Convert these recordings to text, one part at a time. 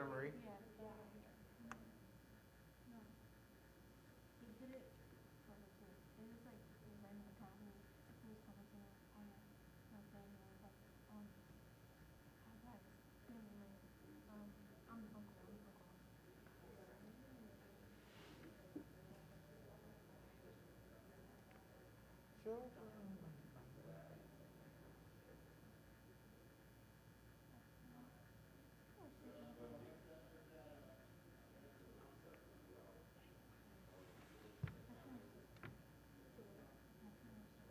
Donna Marie? Yeah, yeah. No, he did it for the kids. It was like a random account who was commenting on my thing and was like, hi guys, anyway, I'm the uncle, I'm the uncle. Children. Oh shit, my bad. I finished it. I finished it.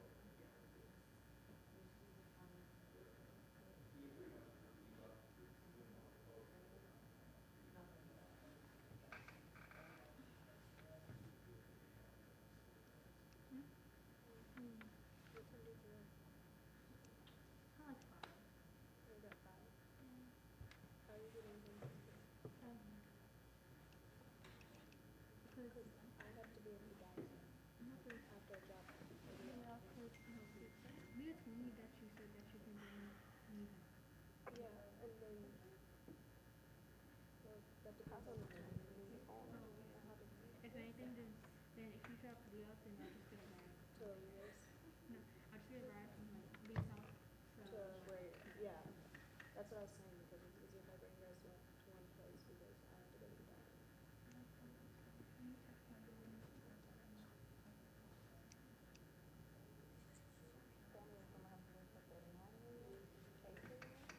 Hmm? What time did you end? Probably like 5. Like at 5? Yeah. How are you getting home from here? I don't know. Cause Because I have to be in Hidalgo no, cause after I drop Maria yeah, off. cause no, cause Mia told me that you said that you can bring me home. Yeah, and then, well, that depends on the time you leave. So I have if anything, then if you drop Leah, then I'll just get a ride. to Leah's, No, I'll just get a ride from like Leah's house to to where, to here. yeah. That's what I was saying, because it's easier if I bring you guys to one place, because I have to go to Hidalgo. Let me text my mom. Family is gonna have to wake up at 9 a.m., 8 a.m.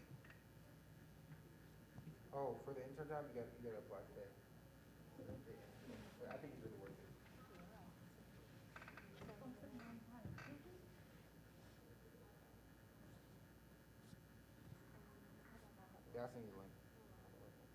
Oh, for the intern job, you gotta apply today. But I think it's really worth it. Yeah. 10 Oh, it's like a.m. 95 pages? I don't know how to Yeah, work I'll send you the link. I don't know how to work it.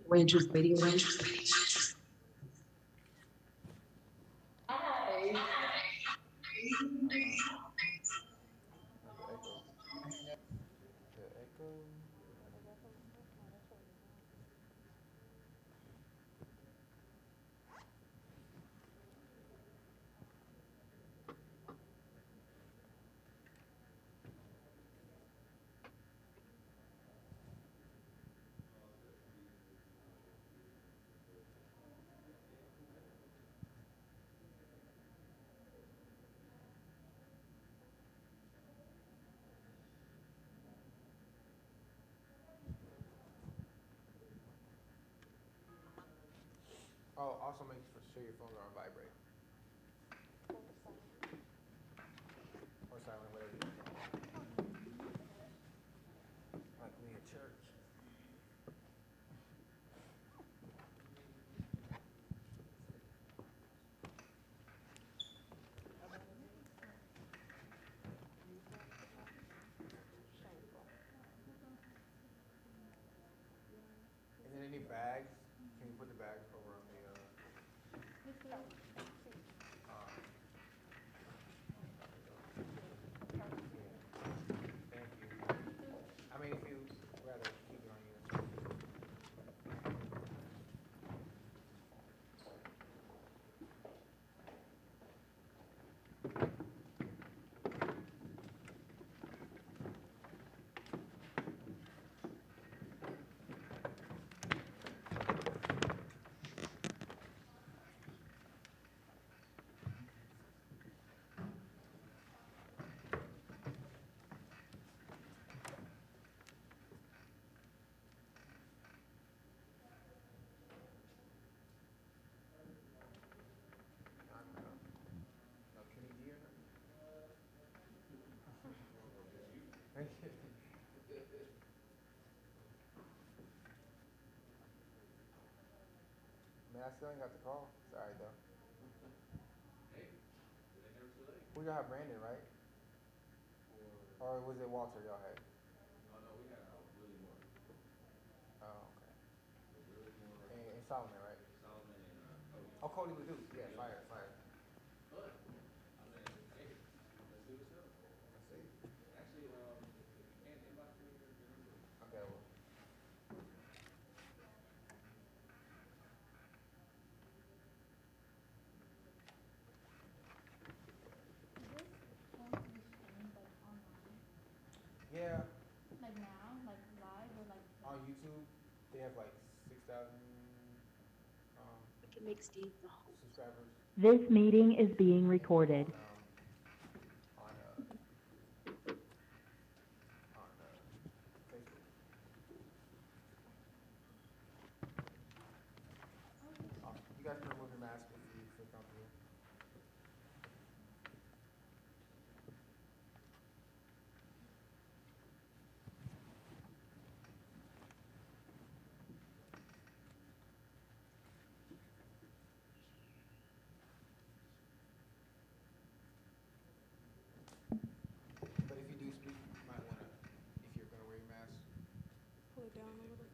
Rangers Radio Rangers. Oh, the echo. The echo. Was that from before? No, that's from now. Oh, also make sure your phones are on vibrate Or silent. or silent, whatever you want. Like me at church. You found the top? Shameful. Hold on. And then any bags? Can you put the bags over on the This Oh, is see. um there you go. Charger? Yeah. Thank you. this is I mean, if you rather keep it on you, that's fine. I'm no Kenny G or nothing. Thank you. Man, I still ain't got the call. It's alright though. We gotta have Brandon, right? Or was it Walter y'all had? Solomon, right? Oh, Cody Ledoux. Yeah, fire, fire. Let's see. Okay, well. Is this going to be streamed like online? Yeah, Like now? Like live or like on YouTube, they have like 6,000 um, We can make Steve the host. subscribers. This meeting is being And then recorded. on Facebook. Awesome. You guys can remove your mask if you feel comfortable. But if you do speak, you might want to, if you're going to wear your mask, Pull it down a little.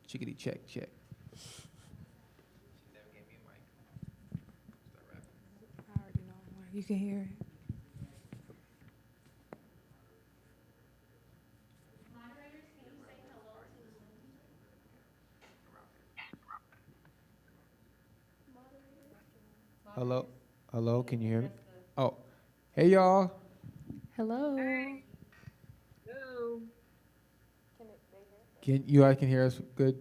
Chickadee check, check. She never gave me a mic. Start rapping. I already know. You can hear it. moderators, can you say hello to Hello? Hello, can you hear me? Oh, hey y'all. Hello. Hello. Can you guys can hear us good?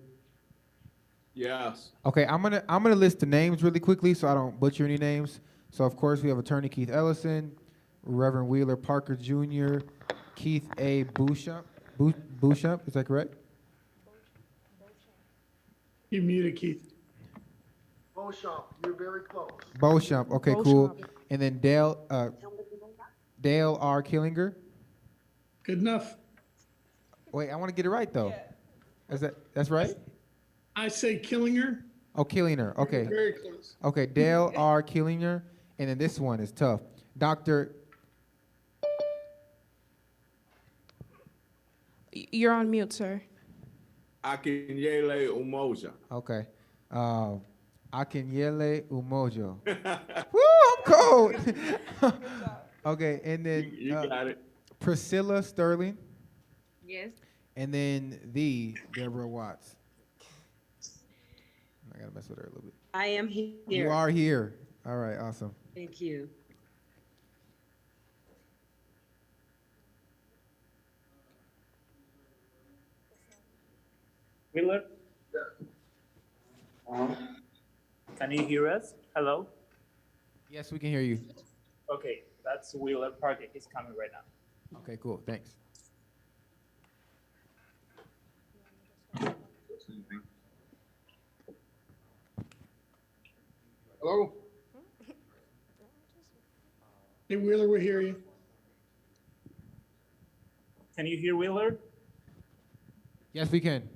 Yes. Okay, I'm gonna list the names really quickly so I don't butcher any names. So of course we have Attorney Keith Ellison, Reverend Wheeler Parker Jr., Keith A. Bouchamp. Bouchamp, is that correct? You muted, Keith. Beauchamp, you're very close. Beauchamp. Okay, cool. Beauchamp. And then Dale R. Killinger. Good enough. Wait, I want to get it right though. That's right? I say Killinger. Oh, Killinger. Okay. Very close. Okay, Dale R. Killinger. And then this one is tough. Dr. You're on mute, sir. Akinyele Umoja. Okay. Akinyele Umojo. Woo, I'm cold. Okay, and then You got it. Priscilla Sterling, Yes. and then the Deborah Watts. I gotta mess with her a little bit. I am here. You are here. All right, awesome. Thank you. Wheeler? Can you hear us? Hello? Yes, we can hear you. Okay, that's Wheeler Parker. He's coming right now. Okay, cool. Thanks. Hello? Hey, Wheeler, we hear you. Can you hear Wheeler? Yes, we can.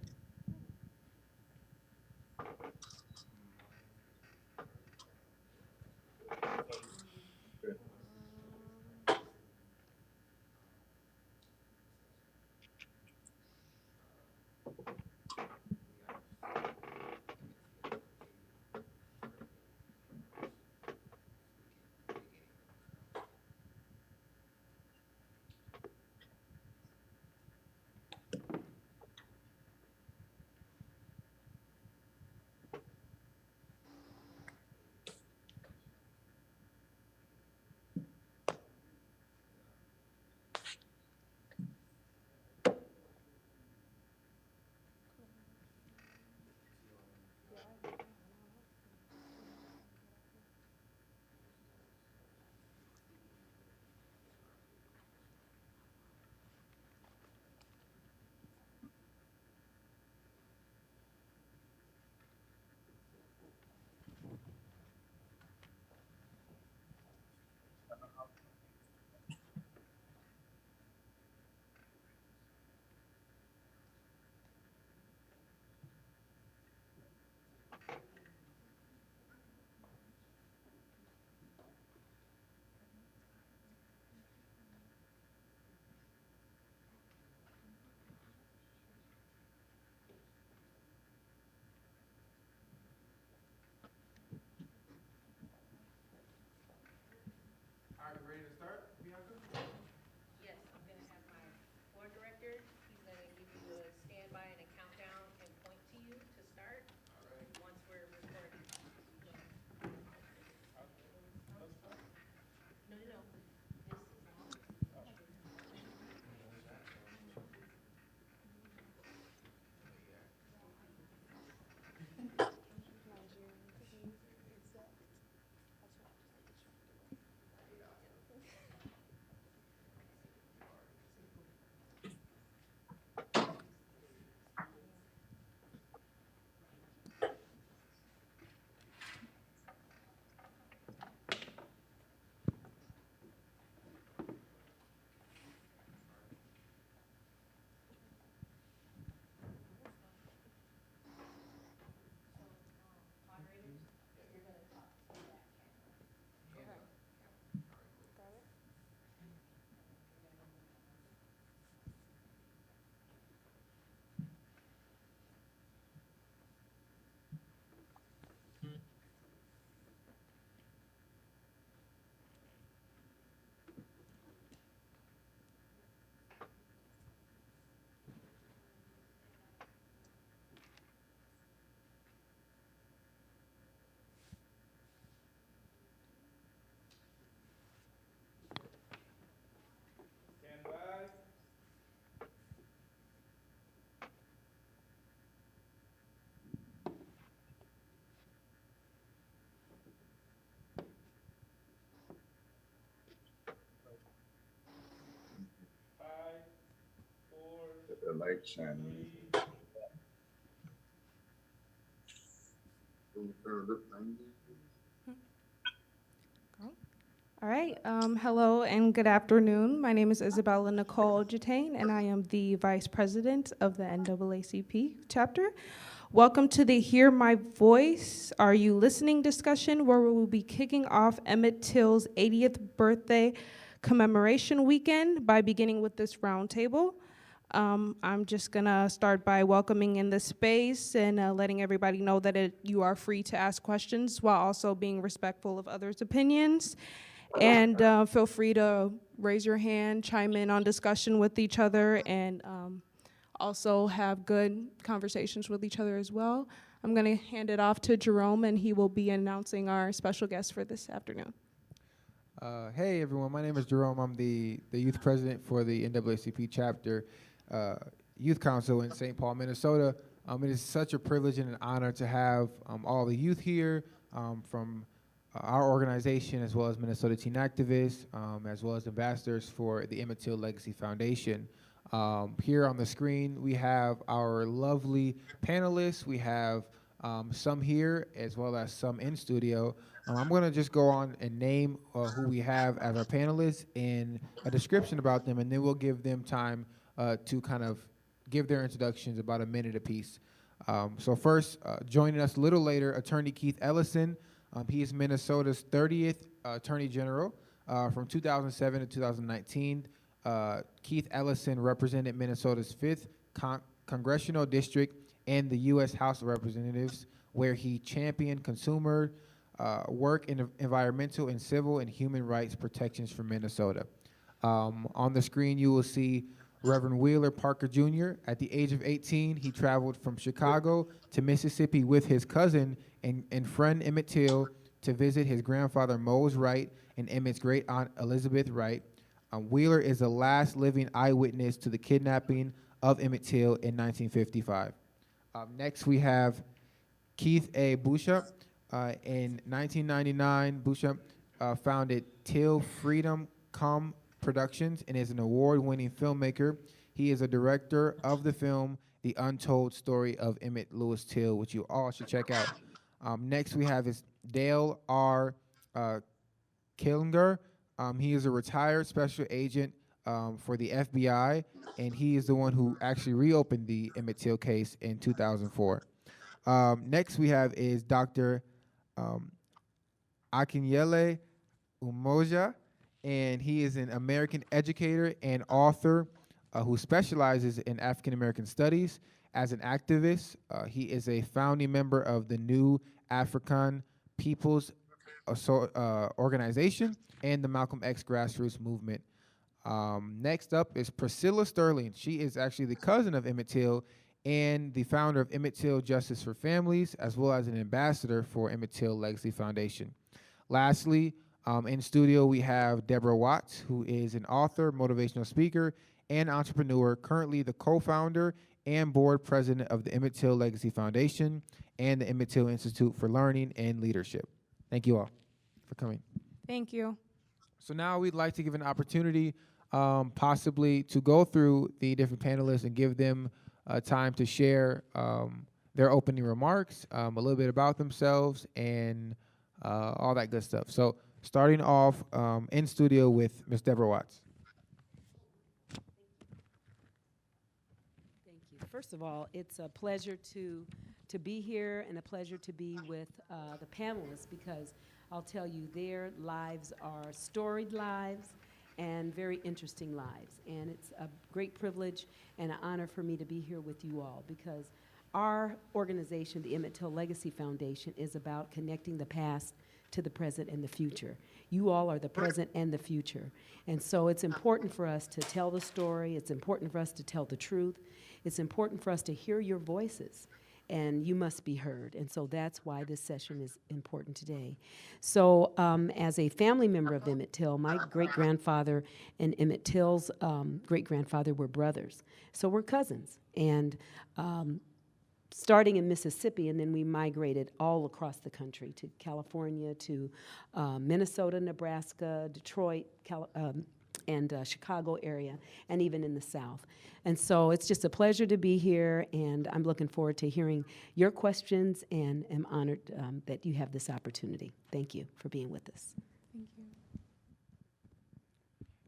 Election. All right. Hello and good afternoon. My name is Isabella Nicole Jatane, and I am the Vice President of the NAACP chapter. Welcome to the Hear My Voice, Are You Listening discussion, where we will be kicking off Emmett Till's 80th birthday commemoration weekend by beginning with this roundtable. I'm just gonna start by welcoming in the space and letting everybody know that you are free to ask questions while also being respectful of others' opinions. And feel free to raise your hand, chime in on discussion with each other, and also have good conversations with each other as well. I'm gonna hand it off to Jerome, and he will be announcing our special guest for this afternoon. Hey everyone, my name is Jerome. I'm the youth president for the NAACP chapter youth council in St. Paul, Minnesota. It is such a privilege and an honor to have all the youth here from our organization, as well as Minnesota teen activists, as well as ambassadors for the Emmett Till Legacy Foundation. Here on the screen, we have our lovely panelists. We have some here, as well as some in studio. I'm going to just go on and name who we have as our panelists and a description about them, and then we'll give them time to kind of give their introductions, about a minute apiece. So first, joining us a little later, Attorney Keith Ellison. He is Minnesota's 30th Attorney General from 2007 to 2019. Keith Ellison represented Minnesota's 5th Congressional District and the U.S. House of Representatives, where he championed consumer work in environmental and civil and human rights protections for Minnesota. On the screen, you will see Reverend Wheeler Parker Jr. At the age of 18, he traveled from Chicago to Mississippi with his cousin and friend Emmett Till to visit his grandfather Mose Wright and Emmett's great aunt Elizabeth Wright. Wheeler is the last living eyewitness to the kidnapping of Emmett Till in 1955. Next, we have Keith A. Bishop. In 1999, Bishop founded Till Freedom Com Productions and is an award-winning filmmaker. He is a director of the film The Untold Story of Emmett Lewis Till, which you all should check out. Next, we have is Dale R. Killinger. He is a retired special agent for the FBI, and he is the one who actually reopened the Emmett Till case in 2004. Next, we have is Dr. Akinyele Umoja, and he is an American educator and author who specializes in African American studies. As an activist, he is a founding member of the New African People's Organization and the Malcolm X Grassroots Movement. Next up is Priscilla Sterling. She is actually the cousin of Emmett Till and the founder of Emmett Till Justice for Families, as well as an ambassador for Emmett Till Legacy Foundation. Lastly, in studio, we have Deborah Watts, who is an author, motivational speaker, and entrepreneur, currently the co-founder and board president of the Emmett Till Legacy Foundation and the Emmett Till Institute for Learning and Leadership. Thank you all for coming. Thank you. So now we'd like to give an opportunity possibly to go through the different panelists and give them time to share their opening remarks, a little bit about themselves, and all that good stuff. So starting off in studio with Ms. Deborah Watts. Thank you. First of all, it's a pleasure to be here and a pleasure to be with the panelists, because I'll tell you, their lives are storied lives and very interesting lives. And it's a great privilege and an honor for me to be here with you all, because our organization, the Emmett Till Legacy Foundation, is about connecting the past to the present and the future. You all are the present and the future. And so it's important for us to tell the story. It's important for us to tell the truth. It's important for us to hear your voices, and you must be heard. And so that's why this session is important today. So as a family member of Emmett Till, my great-grandfather and Emmett Till's great-grandfather were brothers. So we're cousins. And starting in Mississippi, and then we migrated all across the country to California, to Minnesota, Nebraska, Detroit, and Chicago area, and even in the South. And so it's just a pleasure to be here, and I'm looking forward to hearing your questions, and am honored that you have this opportunity. Thank you for being with us. Thank you.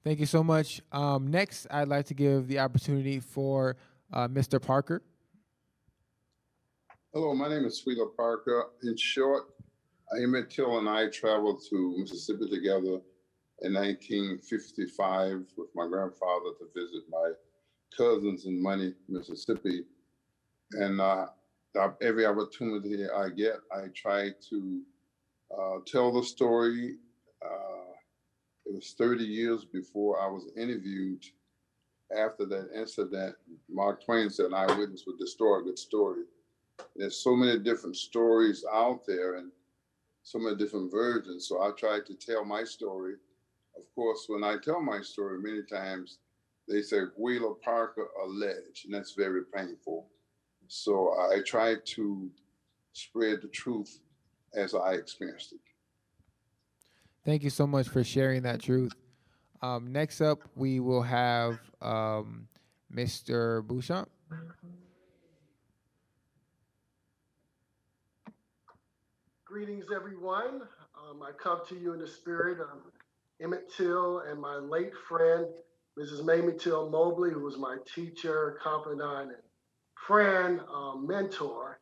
Thank you so much. Next, I'd like to give the opportunity for Mr. Parker. Hello, my name is Wheeler Parker. In short, Emmett Till and I traveled to Mississippi together in 1955 with my grandfather to visit my cousins in Money, Mississippi. And every opportunity I get, I try to tell the story. It was 30 years before I was interviewed. After that incident, Mark Twain said, an eyewitness would destroy a good story. There's so many different stories out there and so many different versions. So I try to tell my story. Of course, when I tell my story, many times they say Wheeler Parker alleged, and that's very painful. So I try to spread the truth as I experienced it. Thank you so much for sharing that truth. Next up, we will have Mr. Bouchamp. Greetings, everyone. I come to you in the spirit of Emmett Till and my late friend, Mrs. Mamie Till Mobley, who was my teacher, confidant, and friend, mentor.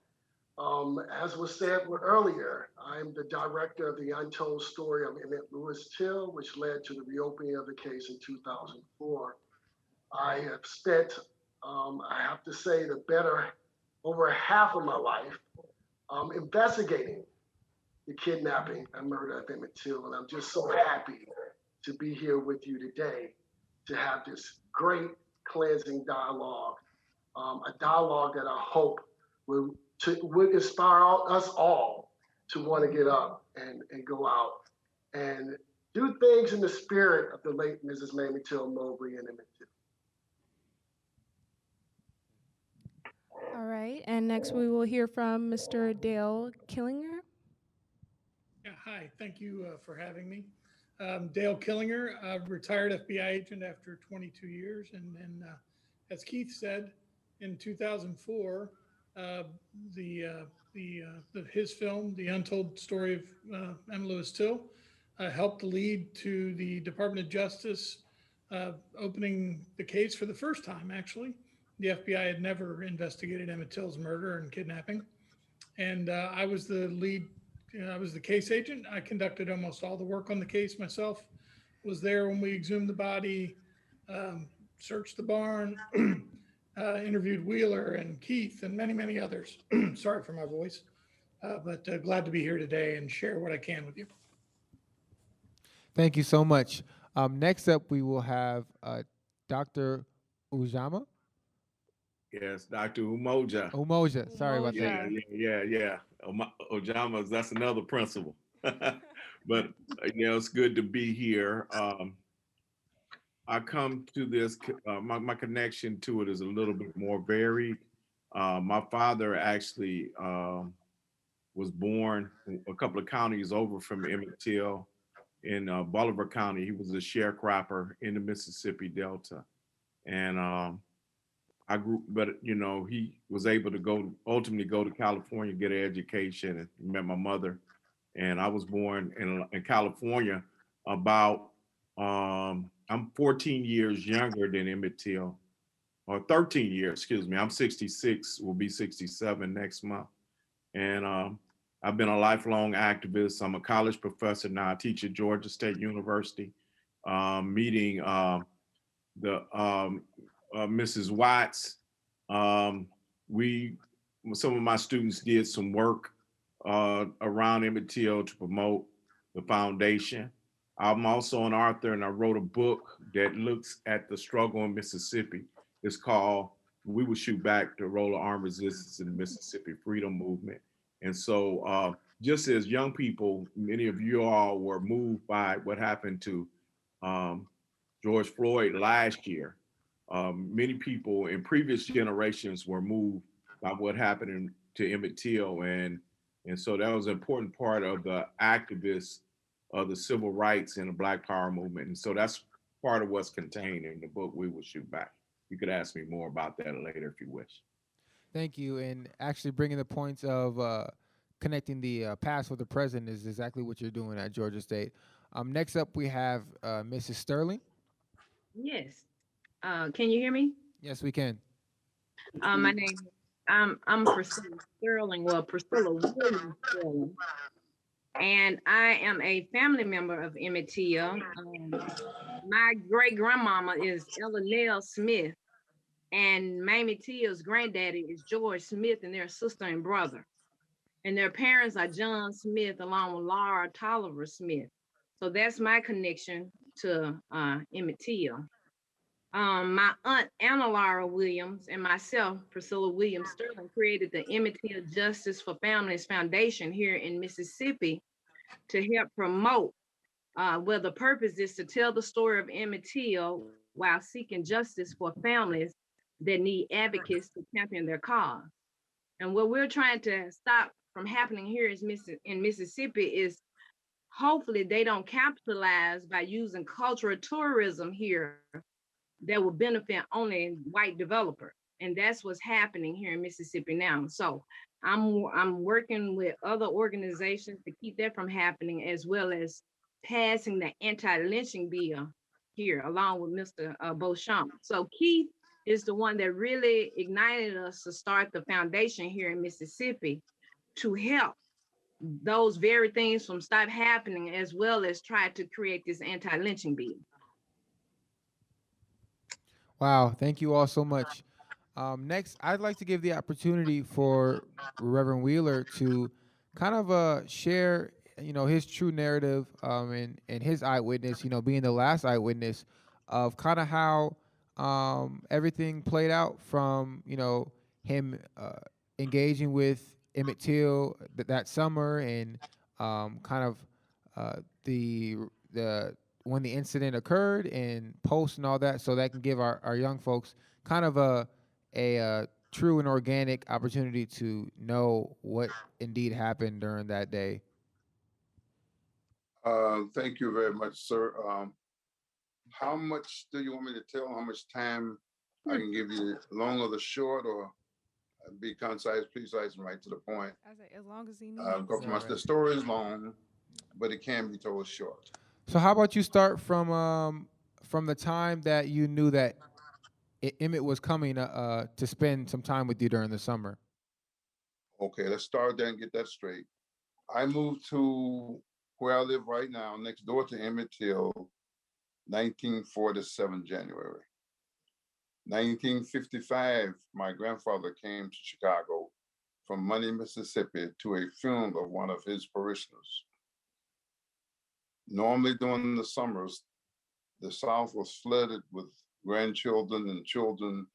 As was said earlier, I'm the director of the untold story of Emmett Lewis Till, which led to the reopening of the case in 2004. I have spent, I have to say, the better over half of my life investigating the kidnapping and murder of Emmett Till, and I'm just so happy to be here with you today to have this great cleansing dialogue, a dialogue that I hope would inspire us all to want to get up and go out and do things in the spirit of the late Mrs. Mamie Till Mobley and Emmett Till. All right, and next we will hear from Mr. Dale Killinger. Yeah, hi, thank you for having me. Dale Killinger, retired FBI agent after 22 years. And as Keith said, in 2004, his film, The Untold Story of Emmett Lewis Till, helped lead to the Department of Justice opening the case for the first time, actually. The FBI had never investigated Emmett Till's murder and kidnapping. And I was the lead, I was the case agent. I conducted almost all the work on the case myself, was there when we exhumed the body, searched the barn, interviewed Wheeler and Keith and many, many others. Sorry for my voice, but glad to be here today and share what I can with you. Thank you so much. Next up, we will have Dr. Ujama. Yes, Dr. Umoja. Umoja, sorry about that. Yeah. Ojamas, that's another principle. But it's good to be here. I come to this, my connection to it is a little bit more varied. My father actually was born a couple of counties over from Emmett Till in Bolivar County. He was a sharecropper in the Mississippi Delta. And I grew, but he was able to ultimately go to California, get an education, and met my mother. And I was born in California about, I'm 14 years younger than Emmett Till, or 13 years, excuse me. I'm 66, will be 67 next month. And I've been a lifelong activist. I'm a college professor now. I teach at Georgia State University, meeting Mrs. Watts. Some of my students did some work around Emmett Till to promote the foundation. I'm also an author, and I wrote a book that looks at the struggle in Mississippi. It's called "We Will Shoot Back: The Role of Armed Resistance in the Mississippi Freedom Movement." And so just as young people, many of you all were moved by what happened to George Floyd last year. Many people in previous generations were moved by what happened to Emmett Till. And so that was an important part of the activists of the civil rights and the Black Power movement. And so that's part of what's contained in the book, We Will Shoot Back. You could ask me more about that later if you wish. Thank you. And actually bringing the points of connecting the past with the present is exactly what you're doing at Georgia State. Next up, we have Mrs. Sterling. Yes. Can you hear me? Yes, we can. My name, I'm Priscilla Sterling. Well, Priscilla Williams Sterling, and I am a family member of Emmett Till. My great grandmama is Ella Nell Smith, and Mamie Till's granddaddy is George Smith, and their sister and brother. And their parents are John Smith along with Laura Tolliver Smith. So that's my connection to Emmett Till. My aunt Anna Laura Williams and myself, Priscilla Williams Sterling, created the Emmett Till Justice for Families Foundation here in Mississippi to help promote, where the purpose is to tell the story of Emmett Till while seeking justice for families that need advocates to champion their cause. And what we're trying to stop from happening here in Mississippi is hopefully they don't capitalize by using cultural tourism here that will benefit only white developers. And that's what's happening here in Mississippi now. So I'm working with other organizations to keep that from happening, as well as passing the anti-lynching bill here along with Mr. Beauchamp. So Keith is the one that really ignited us to start the foundation here in Mississippi to help those very things from stop happening, as well as try to create this anti-lynching bill. Wow, thank you all so much. Next, I'd like to give the opportunity for Reverend Wheeler to kind of share, his true narrative and his eyewitness, being the last eyewitness of kind of how everything played out from, him engaging with Emmett Till that summer and kind of the when the incident occurred and post and all that, so that can give our young folks kind of a true and organic opportunity to know what indeed happened during that day. Thank you very much, sir. How much do you want me to tell? How much time I can give you? Long or the short, or be concise, precise, and right to the point? I say as long as he needs. The story is long, but it can be told short. So how about you start from the time that you knew that Emmett was coming to spend some time with you during the summer? Okay, let's start there and get that straight. I moved to where I live right now, next door to Emmett Till, 1947 January. 1955, my grandfather came to Chicago from Money, Mississippi to a funeral of one of his parishioners. Normally during the summers, the South was flooded with grandchildren and children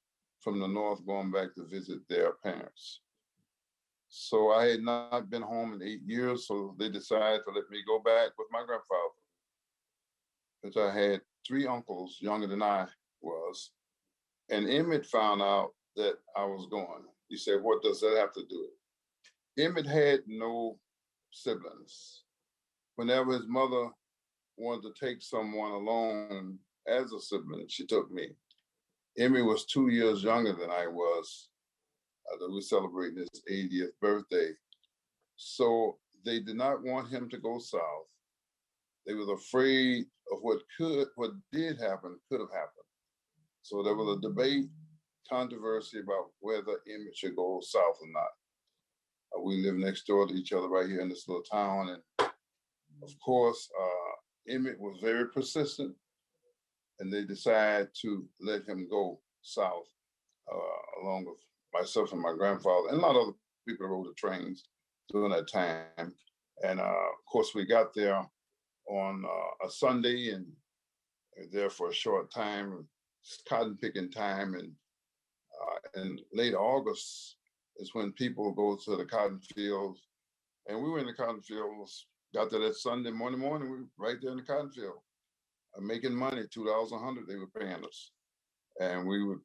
from the North going back to visit their parents. So I had not been home in 8 years, so they decided to let me go back with my grandfather, because I had 3 uncles younger than I was. And Emmett found out that I was going. He said, "What does that have to do with it?" Emmett had no siblings. Whenever his mother wanted to take someone alone as a sibling, she took me. Emmett was 2 years younger than I was. That we're celebrating his 80th birthday. So they did not want him to go south. They were afraid of what did happen could have happened. So there was a debate, controversy about whether Emmett should go south or not. We live next door to each other right here in this little town. And of course, Emmett was very persistent, and they decided to let him go south, along with myself and my grandfather, and a lot of other people rode the trains during that time. And of course, we got there on a Sunday and there for a short time, cotton picking time. And in late August is when people go to the cotton fields. And we were in the cotton fields, got there that Sunday morning, we were right there in the cotton field, making money, $2 a hundred they were paying us. And we would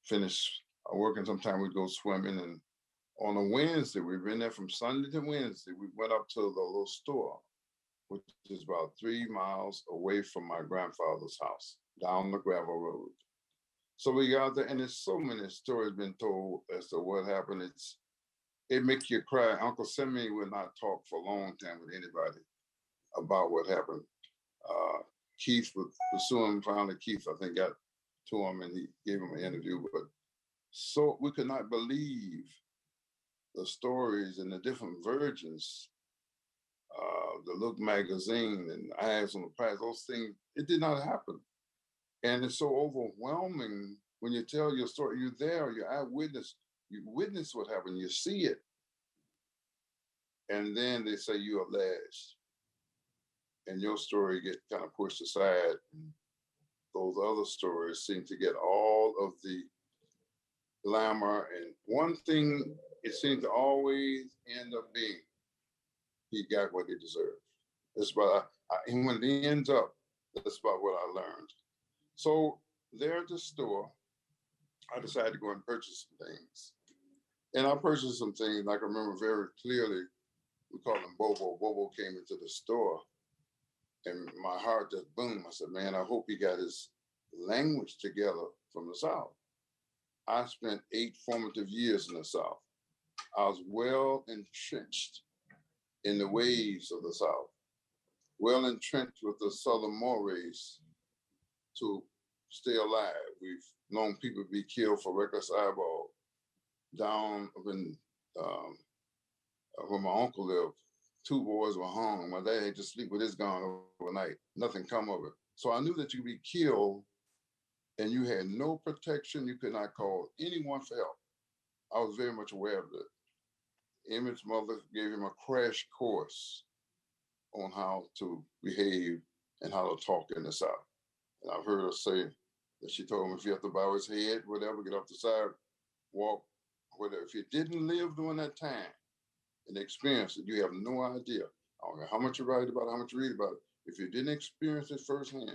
finish working, sometime we'd go swimming. And on a Wednesday, we've been there from Sunday to Wednesday, we went up to the little store which is about 3 miles away from my grandfather's house, down the gravel road. So we got there, and there's so many stories been told as to what happened. It makes you cry. Uncle Simeon would not talk for a long time with anybody about what happened. Keith was pursuing. Finally, Keith, I think, got to him and he gave him an interview. But so we could not believe the stories and the different versions. The Look magazine and Eyes on the Prize, those things, it did not happen. And it's so overwhelming when you tell your story. You're there, you're eyewitness, you witness what happened, you see it. And then they say you're alleged. And your story get kind of pushed aside. Those other stories seem to get all of the glamour. And one thing it seems to always end up being, he got what he deserved. That's about, and when it ends up, that's about what I learned. So there at the store, I decided to go and purchase some things. And I purchased some things, and I can remember very clearly, we called him Bobo. Bobo came into the store, and my heart just boomed. I said, man, I hope he got his language together from the South. I spent 8 formative years in the South. I was well entrenched in the ways of the South, well entrenched with the Southern mores to stay alive. We've known people be killed for reckless eyeball. Down in where my uncle lived, 2 boys were hung. My dad had to sleep with his gun overnight. Nothing come of it. So I knew that you'd be killed and you had no protection. You could not call anyone for help. I was very much aware of it. Emmett's mother gave him a crash course on how to behave and how to talk in the South. And I've heard her say that she told him if you have to bow his head, whatever, get off the side, walk, whatever. If you didn't live during that time and experience it, you have no idea. I don't know how much you write about it, how much you read about it. If you didn't experience it firsthand,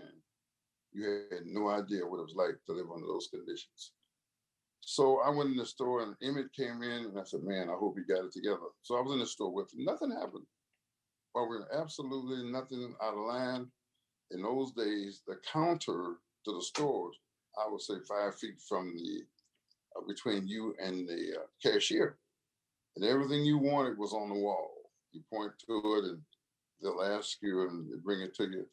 you had no idea what it was like to live under those conditions. So I went in the store and Emmett came in and I said, man, I hope he got it together. So I was in the store with him. Nothing happened. Well, we're absolutely nothing out of line. In those days, the counter to the stores, I would say 5 feet from the, between you and the cashier. And everything you wanted was on the wall. You point to it and they'll ask you and they bring it to you.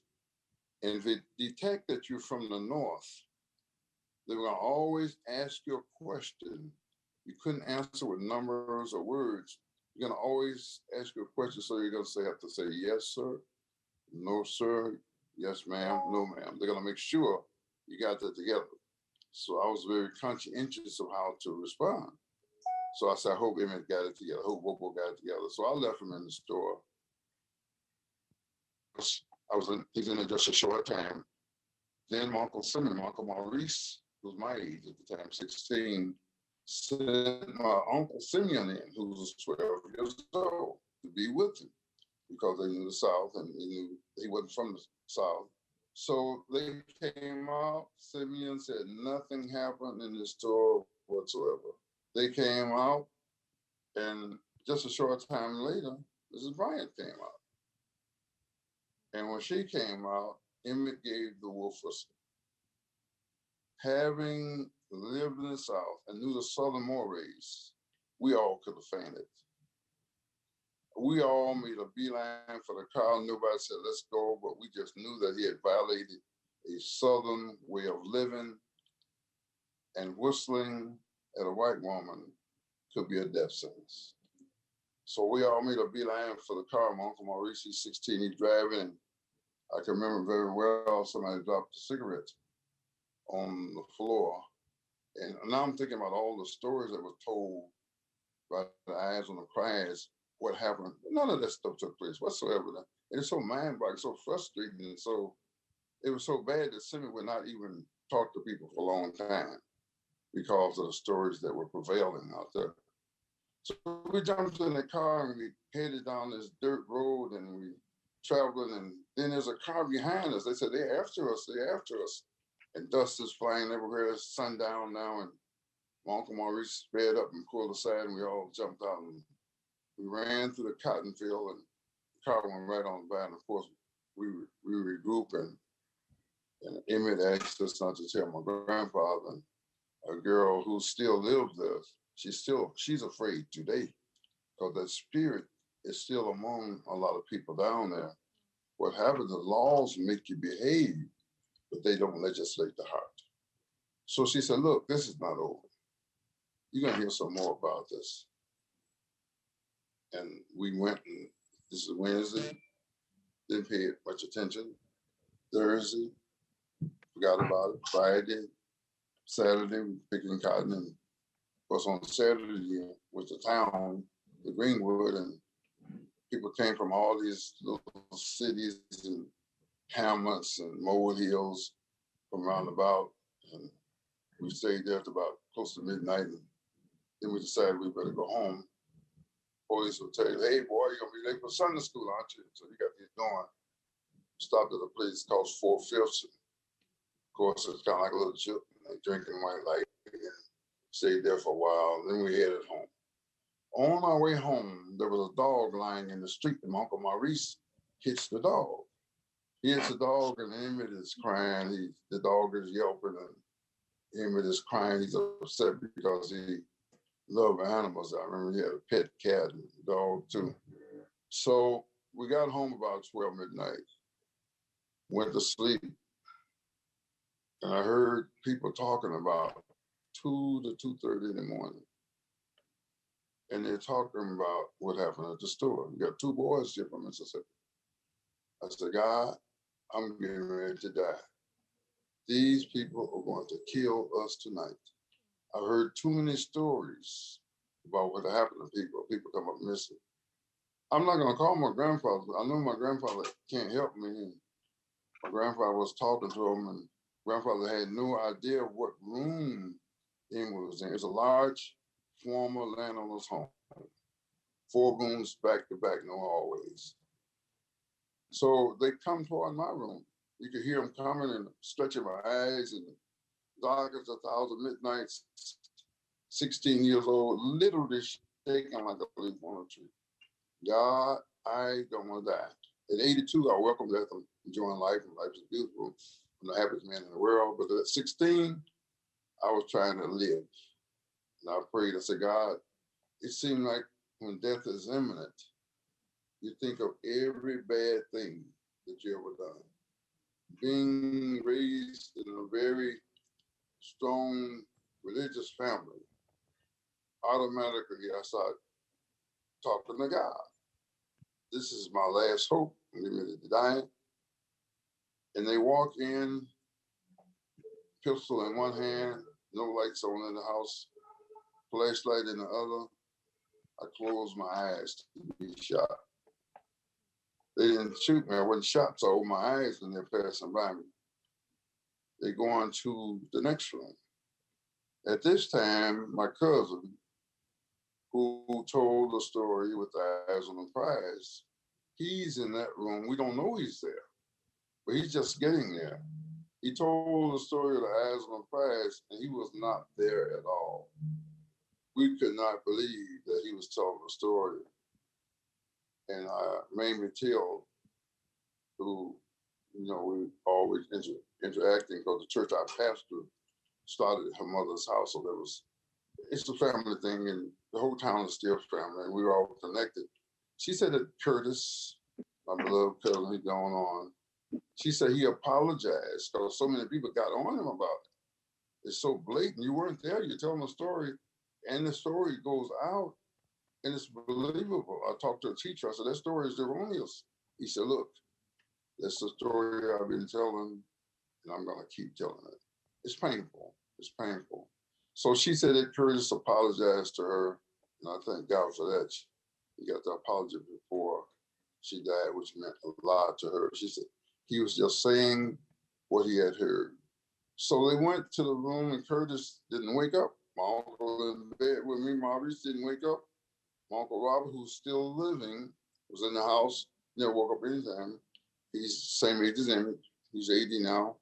And if they detect that you're from the North, they're going to always ask you a question. You couldn't answer with numbers or words. You're going to always ask you a question. So you're going to have to say, yes, sir, no, sir, yes, ma'am, no, ma'am. They're going to make sure you got that together. So I was very conscientious of how to respond. So I said, I hope Emmett got it together. I hope Bobo got it together. So I left him in the store. He's in there just a short time. Then my Uncle Simeon, my Uncle Maurice, who was my age at the time, 16, sent my Uncle Simeon in, who was 12 years old, to be with him because they knew the South and they knew he wasn't from the South. So they came out. Simeon said nothing happened in the store whatsoever. They came out, and just a short time later, Mrs. Bryant came out. And when she came out, Emmett gave the wolf whistle. Having lived in the South and knew the Southern mores, we all could have fainted. We all made a beeline for the car. Nobody said, let's go, but we just knew that he had violated a Southern way of living, and whistling at a white woman could be a death sentence. So we all made a beeline for the car. My Uncle Maurice, he's 16, he's driving, and I can remember very well somebody dropped a cigarette on the floor. And now I'm thinking about all the stories that were told by the Eyes on the Prize, what happened. None of that stuff took place whatsoever. It's so mind-boggling, so frustrating, and so it was so bad that Simeon would not even talk to people for a long time because of the stories that were prevailing out there. So we jumped in the car and we headed down this dirt road and we traveled, and then there's a car behind us. They said, they're after us, they're after us. And dust is flying everywhere. It's sundown now, and my Uncle Maurice sped up and pulled aside, and we all jumped out and we ran through the cotton field, and car went right on by, and of course, we regrouped, and Emmett asked us not to tell my grandfather. And a girl who still lives there, she's afraid today because that spirit is still among a lot of people down there. What happens is laws make you behave, but they don't legislate the heart. So she said, look, this is not over. You're going to hear some more about this. And we went, and this is Wednesday, didn't pay it much attention. Thursday, forgot about it. Friday, Saturday, we picking cotton. And of course, on Saturday, went to town, the Greenwood, and people came from all these little cities and hamlets and molehills from round about. And we stayed there to about close to midnight. And then we decided we better go home. Police will tell you, hey, boy, you're going to be late for Sunday school, aren't you? So you got to get going. Stopped at a place called Four Fifths. Of course, it's kind of like a little chip, and they drinking white light, and stayed there for a while. Then we headed home. On our way home, there was a dog lying in the street, and my Uncle Maurice hits the dog. He hits the dog, and Emmett is crying. The dog is yelping, and Emmett is crying. He's upset because he loved animals. I remember he had a pet cat and a dog, too. So we got home about 12 midnight, went to sleep, and I heard people talking about 2 to 2:30 in the morning. And they're talking about what happened at the store. You got 2 boys here from Mississippi. I said, God, I'm getting ready to die. These people are going to kill us tonight. I heard too many stories about what happened to people. People come up missing. I'm not going to call my grandfather. I know my grandfather can't help me. And my grandfather was talking to him, and grandfather had no idea what room England was in. It's a large former landowner's home. 4 rooms back to back, no hallways. So they come toward my room. You could hear them coming and stretching my eyes, and dark as 1,000 midnights, 16 years old, literally shaking like a leaf on a tree. God, I don't want to die. At 82, I welcome death. I'm enjoying life, and life is beautiful. I'm the happiest man in the world. But at 16, I was trying to live. And I prayed, I said, God, it seemed like when death is imminent, you think of every bad thing that you ever done. Being raised in a very strong religious family, automatically I started talking to God. This is my last hope. I'm getting ready to die. And they walk in, pistol in one hand, no lights on in the house, flashlight in the other. I closed my eyes to be shot. They didn't shoot me. I wasn't shot, so I opened my eyes when they're passing by me. They go on to the next room. At this time, my cousin, who told the story with the eyes on the prize, he's in that room. We don't know he's there, but he's just getting there. He told the story of the eyes on the prize, and he was not there at all. We could not believe that he was telling the story. And Mamie Till, who, we always interacting because the church I pastored started at her mother's house. So it's a family thing, and the whole town is still family, and we were all connected. She said that Curtis, my beloved cousin, he's gone on. She said he apologized because so many people got on him about it. It's so blatant. You weren't there. You're telling a story, and the story goes out, and it's believable. I talked to a teacher. I said, that story is erroneous. He said, look, that's the story I've been telling, and I'm going to keep telling it. It's painful. It's painful. So she said that Curtis apologized to her, and I thank God for that. He got the apology before she died, which meant a lot to her. She said he was just saying what he had heard. So they went to the room, and Curtis didn't wake up. My uncle in bed with me, Maurice, didn't wake up. My Uncle Robert, who's still living, was in the house, never woke up anytime. He's the same age as Emmett. He's 80 now.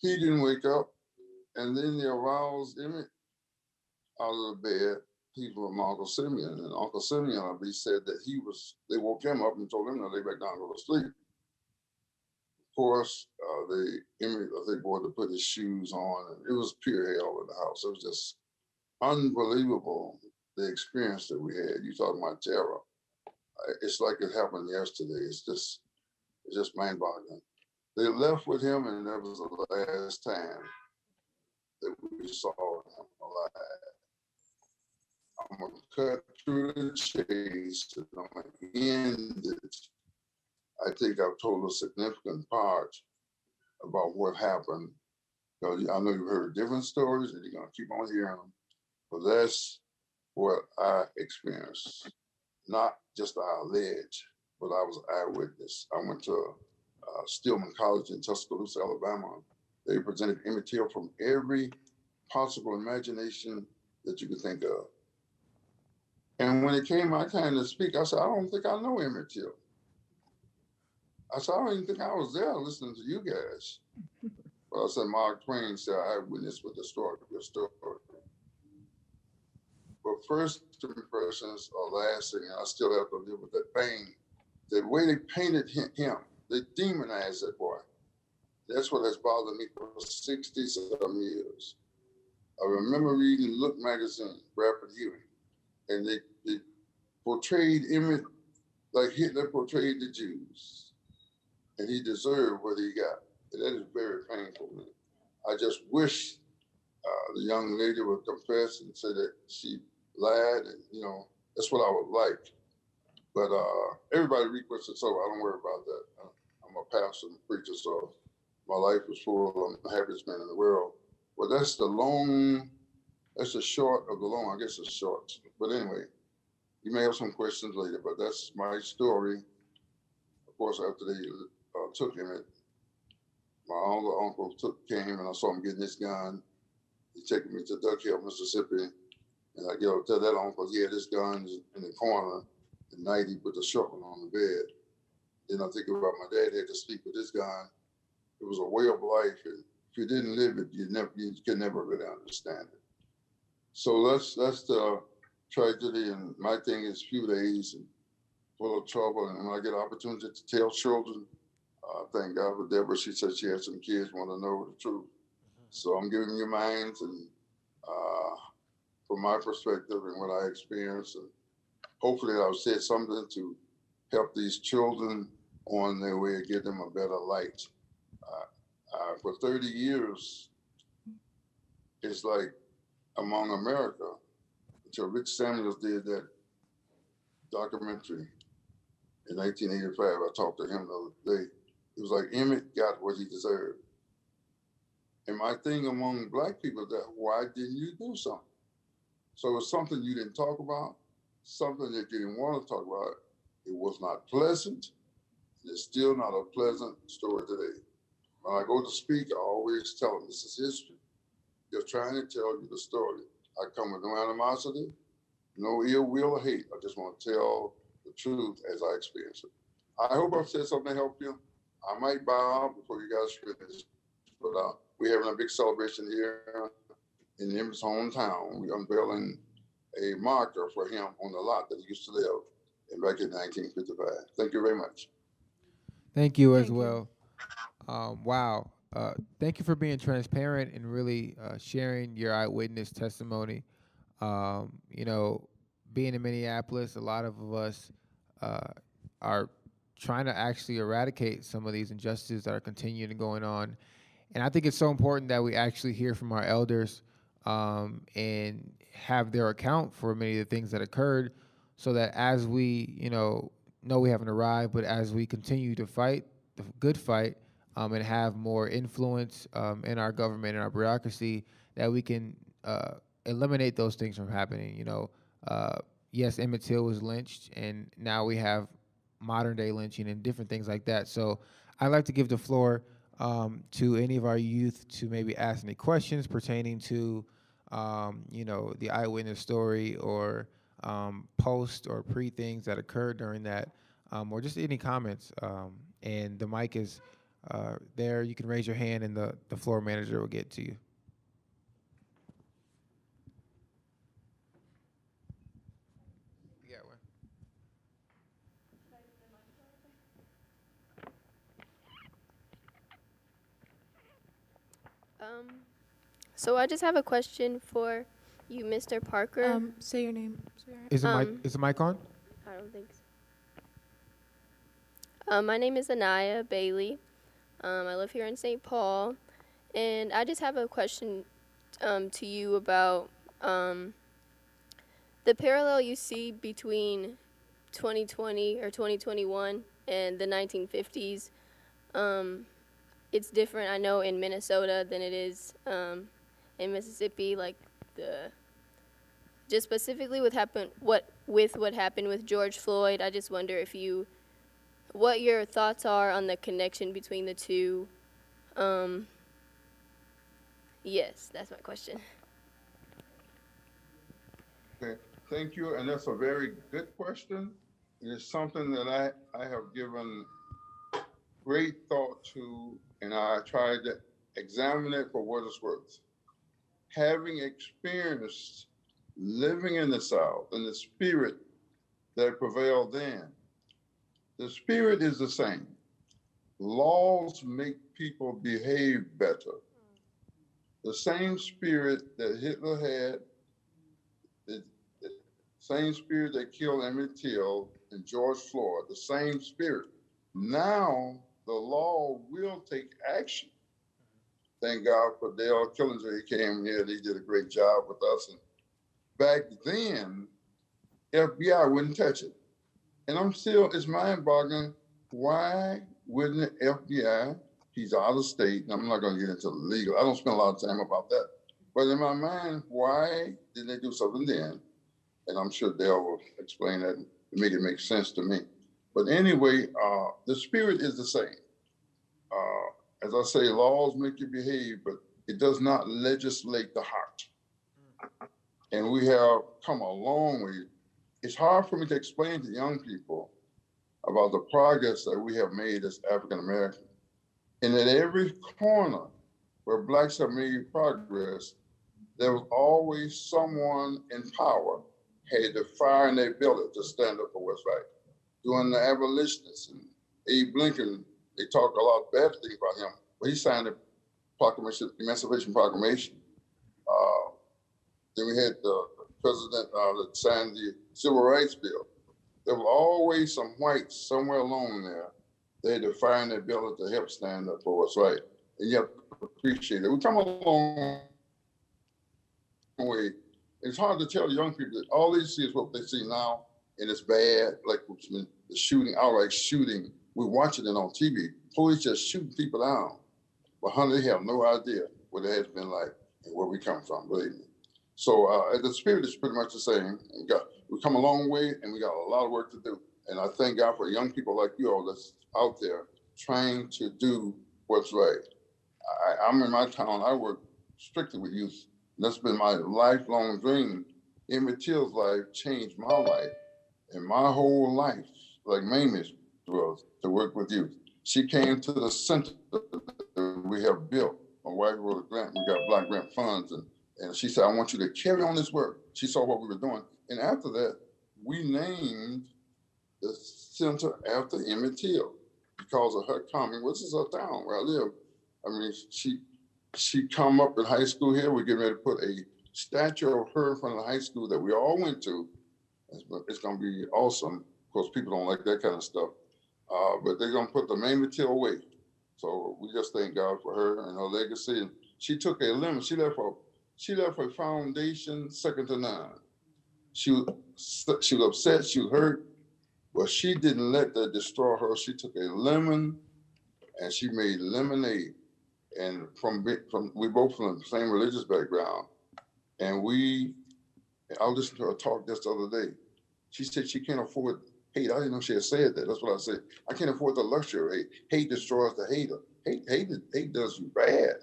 He didn't wake up. And then they aroused Emmett out of the bed. people from Uncle Simeon, and Uncle Simeon, I believe, said that they woke him up and told him to lay back down and go to sleep. Of course, they boy to put his shoes on, and it was pure hell in the house. It was just unbelievable, the experience that we had. You talking about terror. It's like it happened yesterday. It's just mind-boggling. They left with him, and that was the last time that we saw him alive. I'm gonna cut through the chase, and I'm gonna end it. I think I've told a significant part about what happened. Because I know you've heard different stories, and you're gonna keep on hearing them. But that's what I experienced, not just I allege, but I was an eyewitness. I went to Stillman College in Tuscaloosa, Alabama. They presented Emmett Till from every possible imagination that you could think of. And when it came my time to speak, I said, I don't think I know Emmett Till. I said, I don't even think I was there listening to you guys. But I said, Mark Twain said, I witnessed with the story, your story. But first impressions are lasting, and I still have to live with that pain. The way they painted him, they demonized that boy. That's what has bothered me for 60-some years. I remember reading Look magazine, Bradford Ewing, and they portrayed Emmett like Hitler portrayed the Jews, and he deserved what he got. And that is very painful to me. I just wish the young lady would confess and say that she lied, and that's what I would like. But everybody requested, so I don't worry about that. I'm a pastor and preacher, so my life is full. I'm the happiest man in the world. But that's the short of the long. I guess it's short. But anyway, you may have some questions later, but that's my story. Of course, after they took him, my older uncle came and I saw him getting his gun. He took me to Duck Hill, Mississippi. And I tell that uncle, he had his gun in the corner. At night, he put the short one on the bed. Then I think about my dad had to sleep with his gun. It was a way of life. And if you didn't live it, you could never really understand it. So that's the tragedy. And my thing is few days and full of trouble. And when I get an opportunity to tell children, thank God for Deborah. She said she had some kids want to know the truth. So I'm giving you mine and from my perspective and what I experienced. And hopefully I've said something to help these children on their way and give them a better light. For 30 years, it's like among America, until Rich Samuels did that documentary in 1985. I talked to him the other day. It was like Emmett got what he deserved. And my thing among Black people is that why didn't you do something? So it's something you didn't talk about, something that you didn't want to talk about. It was not pleasant. And it's still not a pleasant story today. When I go to speak, I always tell them this is history. Just trying to tell you the story. I come with no animosity, no ill will or hate. I just want to tell the truth as I experience it. I hope I've said something to help you. I might bow out before you guys finish, but we're having a big celebration here in Emmett's hometown. We're unveiling a marker for him on the lot that he used to live back in 1955. Thank you very much. Thank you as well. Wow. Thank you for being transparent and really sharing your eyewitness testimony. Being in Minneapolis, a lot of us are trying to actually eradicate some of these injustices that are continuing going on. And I think it's so important that we actually hear from our elders and have their account for many of the things that occurred so that as we, know we haven't arrived, but as we continue to fight the good fight and have more influence in our government and our bureaucracy, that we can eliminate those things from happening. Yes, Emmett Till was lynched, and now we have modern day lynching and different things like that. So I'd like to give the floor to any of our youth to maybe ask any questions pertaining to, the eyewitness story or post or pre things that occurred during that, or just any comments. And the mic is there. You can raise your hand, and the floor manager will get to you. So I just have a question for you, Mr. Parker. Say your name, sweetheart. Is the mic on? I don't think so. My name is Anaya Bailey. I live here in St. Paul, and I just have a question to you about the parallel you see between 2020 or 2021 and the 1950s. It's different, I know, in Minnesota than it is in Mississippi. Like just specifically what happened with George Floyd. I just wonder what your thoughts are on the connection between the two. Yes, that's my question. Okay, thank you, and that's a very good question. It's something that I have given great thought to, and I tried to examine it for what it's worth. Having experienced living in the South and the spirit that prevailed then, the spirit is the same. Laws make people behave better. The same spirit that Hitler had, the same spirit that killed Emmett Till and George Floyd, the same spirit. Now the law will take action. Thank God for Dale Killinger. He came here and he did a great job with us. And back then, FBI wouldn't touch it. And it's mind-boggling. Why wouldn't the FBI? He's out of state, and I'm not going to get into the legal. I don't spend a lot of time about that. But in my mind, why didn't they do something then? And I'm sure Dale will explain that and make it make sense to me. But anyway, the spirit is the same. As I say, laws make you behave, but it does not legislate the heart. And we have come a long way. It's hard for me to explain to young people about the progress that we have made as African Americans. And at every corner where Blacks have made progress, there was always someone in power had the fire in their belly to stand up for what's right. During the abolitionists and Abe Lincoln, they talk a lot of bad things about him, but he signed the Emancipation Proclamation. Then we had the president that signed the Civil Rights Bill. There was always some whites somewhere along there. They had the fire in their belly to help stand up for what's right. And you have to appreciate it. We come a long way. It's hard to tell young people that all they see is what they see now, and it's bad, like the shooting, outright shooting. We're watching it on TV. Police just shooting people down. But honey, they have no idea what it has been like and where we come from, believe me. So the spirit is pretty much the same. We come a long way, and we got a lot of work to do. And I thank God for young people like you all that's out there trying to do what's right. I'm in my town, I work strictly with youth. That's been my lifelong dream. Emmett Till's life changed my life, and my whole life, like Mamie's, was to work with youth. She came to the center that we have built. My wife wrote a grant, we got Black grant funds, and she said, I want you to carry on this work. She saw what we were doing. And after that, we named the center after Emmett Till because of her coming. This is her town where I live. I mean, she come up in high school here. We're getting ready to put a statue of her in front of the high school that we all went to. It's going to be awesome. Of course, people don't like that kind of stuff. But they're going to put the Mamie Till away. So we just thank God for her and her legacy. And she took a limit. She left her foundation second to none. She was upset. She was hurt. But she didn't let that destroy her. She took a lemon and she made lemonade. And we both from the same religious background. And I listened to her talk just the other day. She said she can't afford hate. I didn't know she had said that. That's what I said. I can't afford the luxury of hate. Hate destroys the hater. Hate does you bad.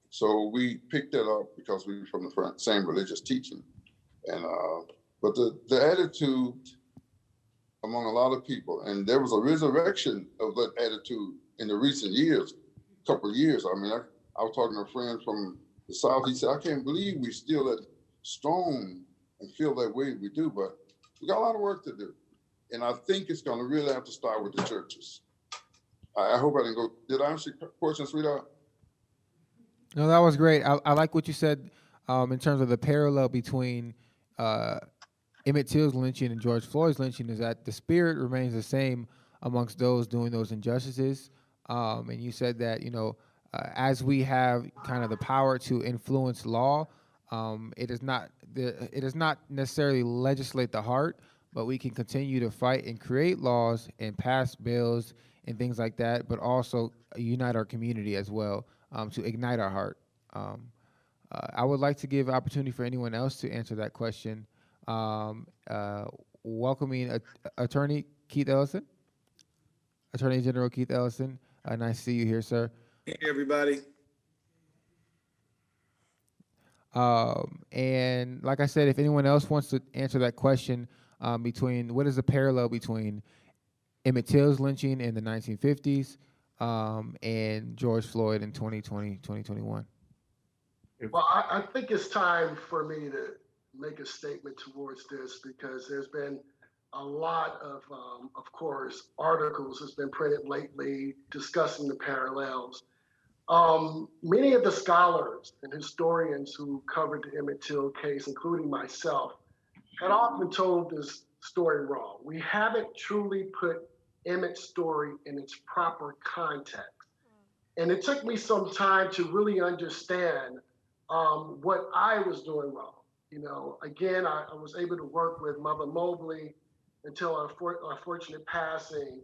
So we picked that up because we were from the same religious teaching. And but the attitude among a lot of people, and there was a resurrection of that attitude in the recent years, couple of years. I mean, I was talking to a friend from the South. He said, I can't believe we still that strong and feel that way we do, but we got a lot of work to do. And I think it's going to really have to start with the churches. I hope I didn't go. Did I answer your question, sweetheart? No, that was great. I like what you said in terms of the parallel between uh, Emmett Till's lynching and George Floyd's lynching is that the spirit remains the same amongst those doing those injustices. And you said that as we have kind of the power to influence law, it does not necessarily legislate the heart, but we can continue to fight and create laws and pass bills and things like that, but also unite our community as well to ignite our heart. Um, I would like to give opportunity for anyone else to answer that question. Um, uh, Welcoming Attorney Keith Ellison, Attorney General Keith Ellison. Nice to see you here, sir. Hey, everybody. And like I said, if anyone else wants to answer that question, between what is the parallel between Emmett Till's lynching in the 1950s and George Floyd in 2020, 2021? Well, I think it's time for me to make a statement towards this because there's been a lot of course, articles that's been printed lately discussing the parallels. Many of the scholars and historians who covered the Emmett Till case, including myself, had often told this story wrong. We haven't truly put Emmett's story in its proper context. And it took me some time to really understand what I was doing wrong. Again, I was able to work with Mother Mobley until our unfortunate passing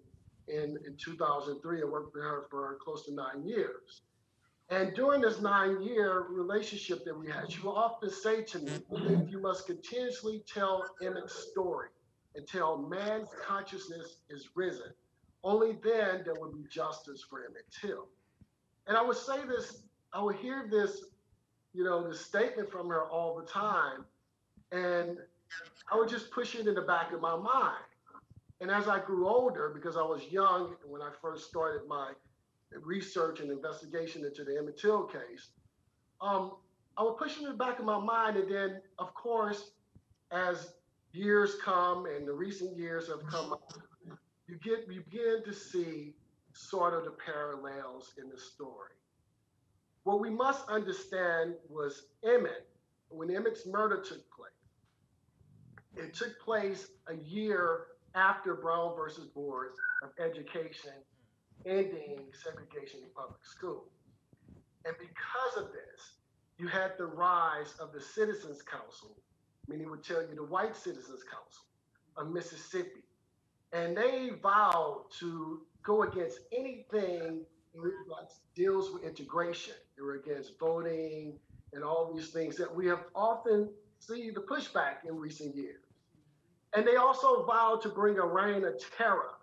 in 2003. I worked with her for close to 9 years. And during this 9-year relationship that we had, she will often say to me, if you must continuously tell Emmett's story until man's consciousness is risen, only then there will be justice for Emmett Till. And I would say this, I would hear this, this statement from her all the time. And I would just push it in the back of my mind. And as I grew older, because I was young when I first started my research and investigation into the Emmett Till case, I would push it in the back of my mind. And then, of course, as years come and the recent years have come up, you begin to see sort of the parallels in the story. What we must understand was when Emmett's murder took place, it took place a year after Brown versus Board of Education ending segregation in public schools. And because of this, you had the rise of the Citizens Council, meaning would tell you the White Citizens Council of Mississippi. And they vowed to go against anything that deals with integration. They were against voting and all these things that we have often seen the pushback in recent years. And they also vowed to bring a reign of terror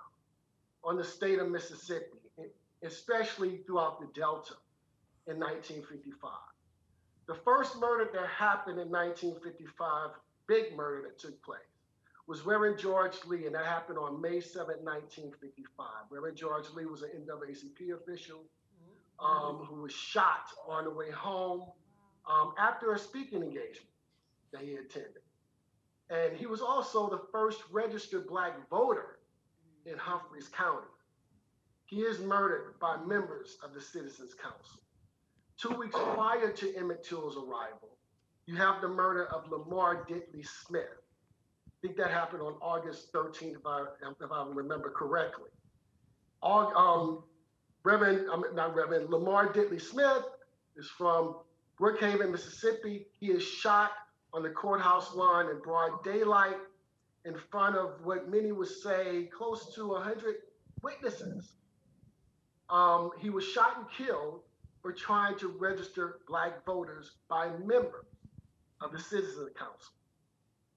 on the state of Mississippi, especially throughout the Delta in 1955. The first murder that happened in 1955, big murder that took place, was Reverend George Lee, and that happened on May 7, 1955. Reverend George Lee was an NAACP official who was shot on the way home after a speaking engagement that he attended. And he was also the first registered Black voter in Humphreys County. He is murdered by members of the Citizens Council. 2 weeks prior to Emmett Till's arrival, you have the murder of Lamar Ditley Smith. I think that happened on August 13th, if I remember correctly. Lamar Ditley Smith is from Brookhaven, Mississippi. He is shot on the courthouse lawn in broad daylight in front of what many would say close to 100 witnesses. He was shot and killed for trying to register Black voters by members of the Citizens Council.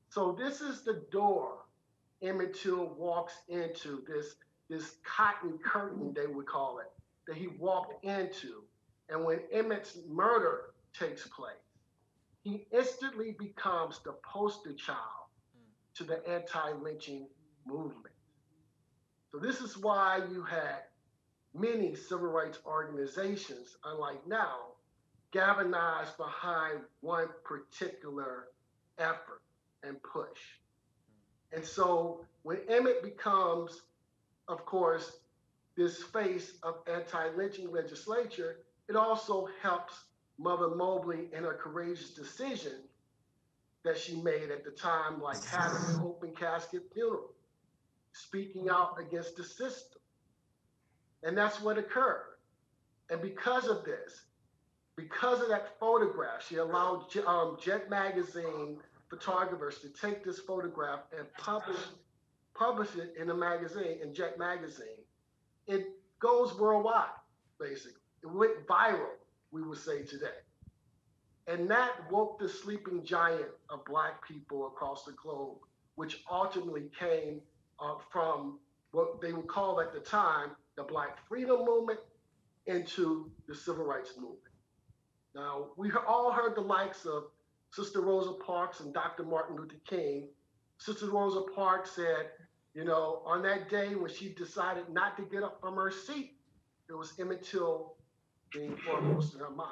So this is the door Emmett Till walks into, this cotton curtain, they would call it, that he walked into. And when Emmett's murder takes place, he instantly becomes the poster child to the anti-lynching movement. So this is why you had many civil rights organizations, unlike now, galvanized behind one particular effort and push. And so when Emmett becomes, of course, this face of anti-lynching legislature, it also helps Mother Mobley in her courageous decision that she made at the time, like having an open casket funeral, speaking out against the system. And that's what occurred. And because of this, because of that photograph, she allowed Jet Magazine photographers to take this photograph and publish it in a magazine, in Jet Magazine. It goes worldwide, basically. It went viral, we would say today. And that woke the sleeping giant of Black people across the globe, which ultimately came from what they would call at the time the Black Freedom Movement into the Civil Rights Movement. Now, we all heard the likes of Sister Rosa Parks and Dr. Martin Luther King. Sister Rosa Parks said, you know, on that day when she decided not to get up from her seat, it was Emmett Till being foremost in her mind.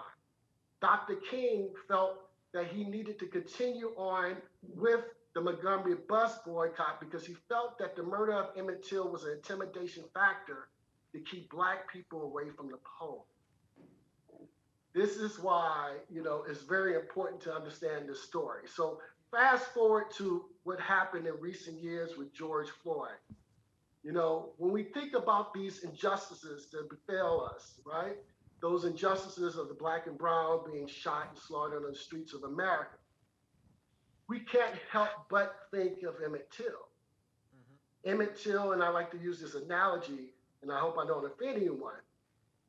Dr. King felt that he needed to continue on with the Montgomery bus boycott because he felt that the murder of Emmett Till was an intimidation factor to keep Black people away from the polls. This is why, you know, it's very important to understand this story. So fast forward to what happened in recent years with George Floyd. You know, when we think about these injustices that befell us, right? Those injustices of the Black and brown being shot and slaughtered on the streets of America, we can't help but think of Emmett Till. Mm-hmm. Emmett Till, and I like to use this analogy, and I hope I don't offend anyone.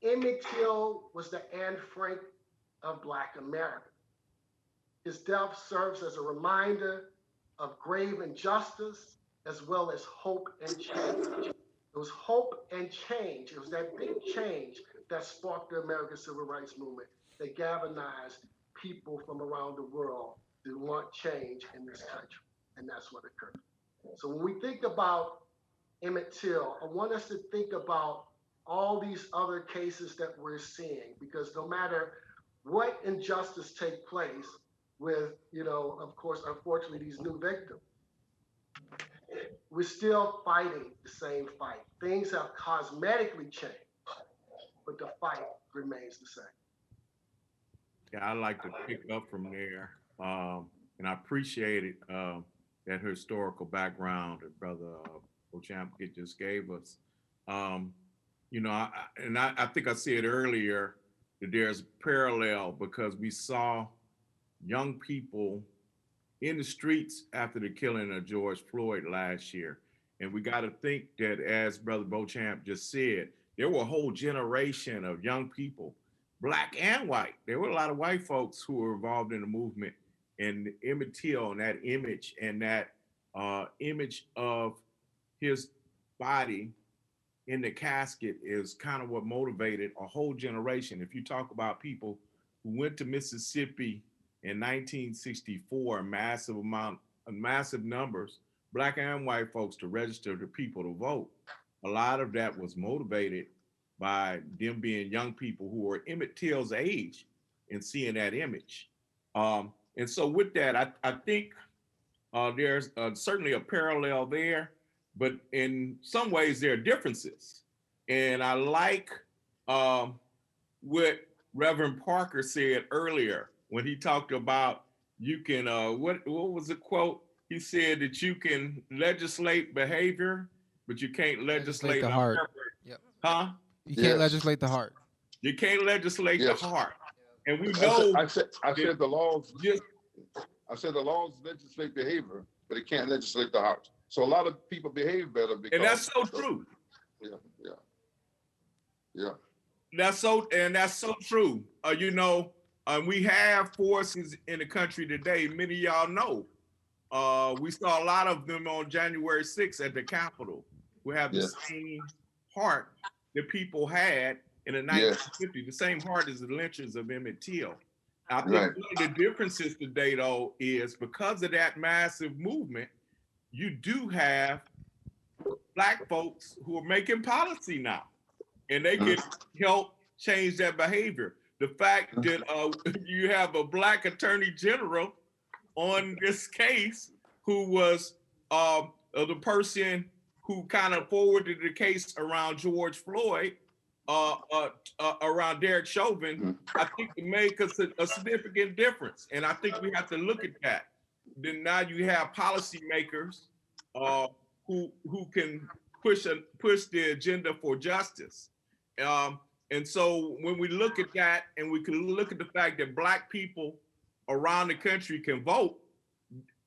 Emmett Till was the Anne Frank of Black America. His death serves as a reminder of grave injustice as well as hope and change. It was hope and change. It was that big change that sparked the American Civil Rights Movement, that galvanized people from around the world to want change in this country. And that's what occurred. So when we think about Emmett Till, I want us to think about all these other cases that we're seeing, because no matter what injustice take place with, you know, of course, unfortunately, these new victims, we're still fighting the same fight. Things have cosmetically changed, but the fight remains the same. Yeah, I like to pick up from there, and I appreciate it, that historical background that Brother Beauchamp just gave us. You know, I think I said earlier that there's parallel because we saw young people in the streets after the killing of George Floyd last year. And we got to think that, as Brother Beauchamp just said, there were a whole generation of young people, Black and white. There were a lot of white folks who were involved in the movement, and Emmett Till and that image image of his body in the casket is kind of what motivated a whole generation. If you talk about people who went to Mississippi in 1964, massive numbers, Black and white folks, to register the people to vote. A lot of that was motivated by them being young people who were Emmett Till's age and seeing that image. And so with that, I think there's certainly a parallel there, but in some ways there are differences. And I like what Reverend Parker said earlier when he talked about you can, what was the quote? He said that you can legislate behavior, but you can't legislate the heart. Yep. Huh? You can't legislate the heart. You can't legislate the heart. And we I know. said the laws. I said the laws legislate behavior, but it can't legislate the heart. So a lot of people behave better because. And that's so true. Yeah. That's so true. You know, we have forces in the country today. Many of y'all know. We saw a lot of them on January 6th at the Capitol, who have the same heart that people had in the 1950s, the same heart as the lynchers of Emmett Till. I think one of the differences today, though, is because of that massive movement, you do have Black folks who are making policy now, and they can help change that behavior. The fact that you have a Black attorney general on this case who was the person who kind of forwarded the case around George Floyd, around Derek Chauvin, I think it make us a significant difference. And I think we have to look at that. Then now you have policymakers who can push the agenda for justice. And so when we look at that, and we can look at the fact that Black people around the country can vote,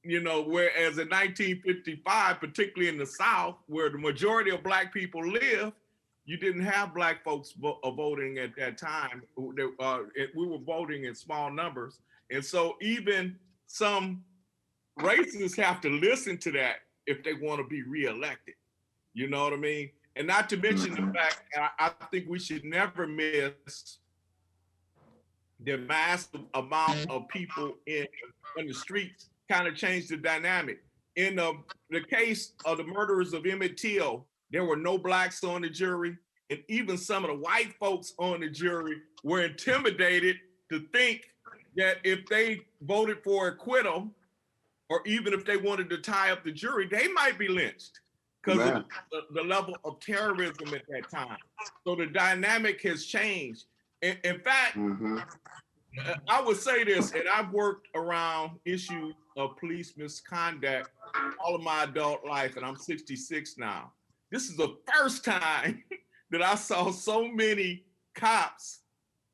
you know, whereas in 1955, particularly in the South, where the majority of Black people live, you didn't have Black folks voting at that time. We were voting in small numbers. And so even some racists have to listen to that if they want to be reelected. You know what I mean? And not to mention the fact, I think we should never miss the massive amount of people in the streets kind of changed the dynamic. In the case of the murderers of Emmett Till, there were no Blacks on the jury, and even some of the white folks on the jury were intimidated to think that if they voted for acquittal, or even if they wanted to tie up the jury, they might be lynched because of the level of terrorism at that time. So the dynamic has changed. In fact, I would say this, and I've worked around issues of police misconduct all of my adult life, and I'm 66 now. This is the first time that I saw so many cops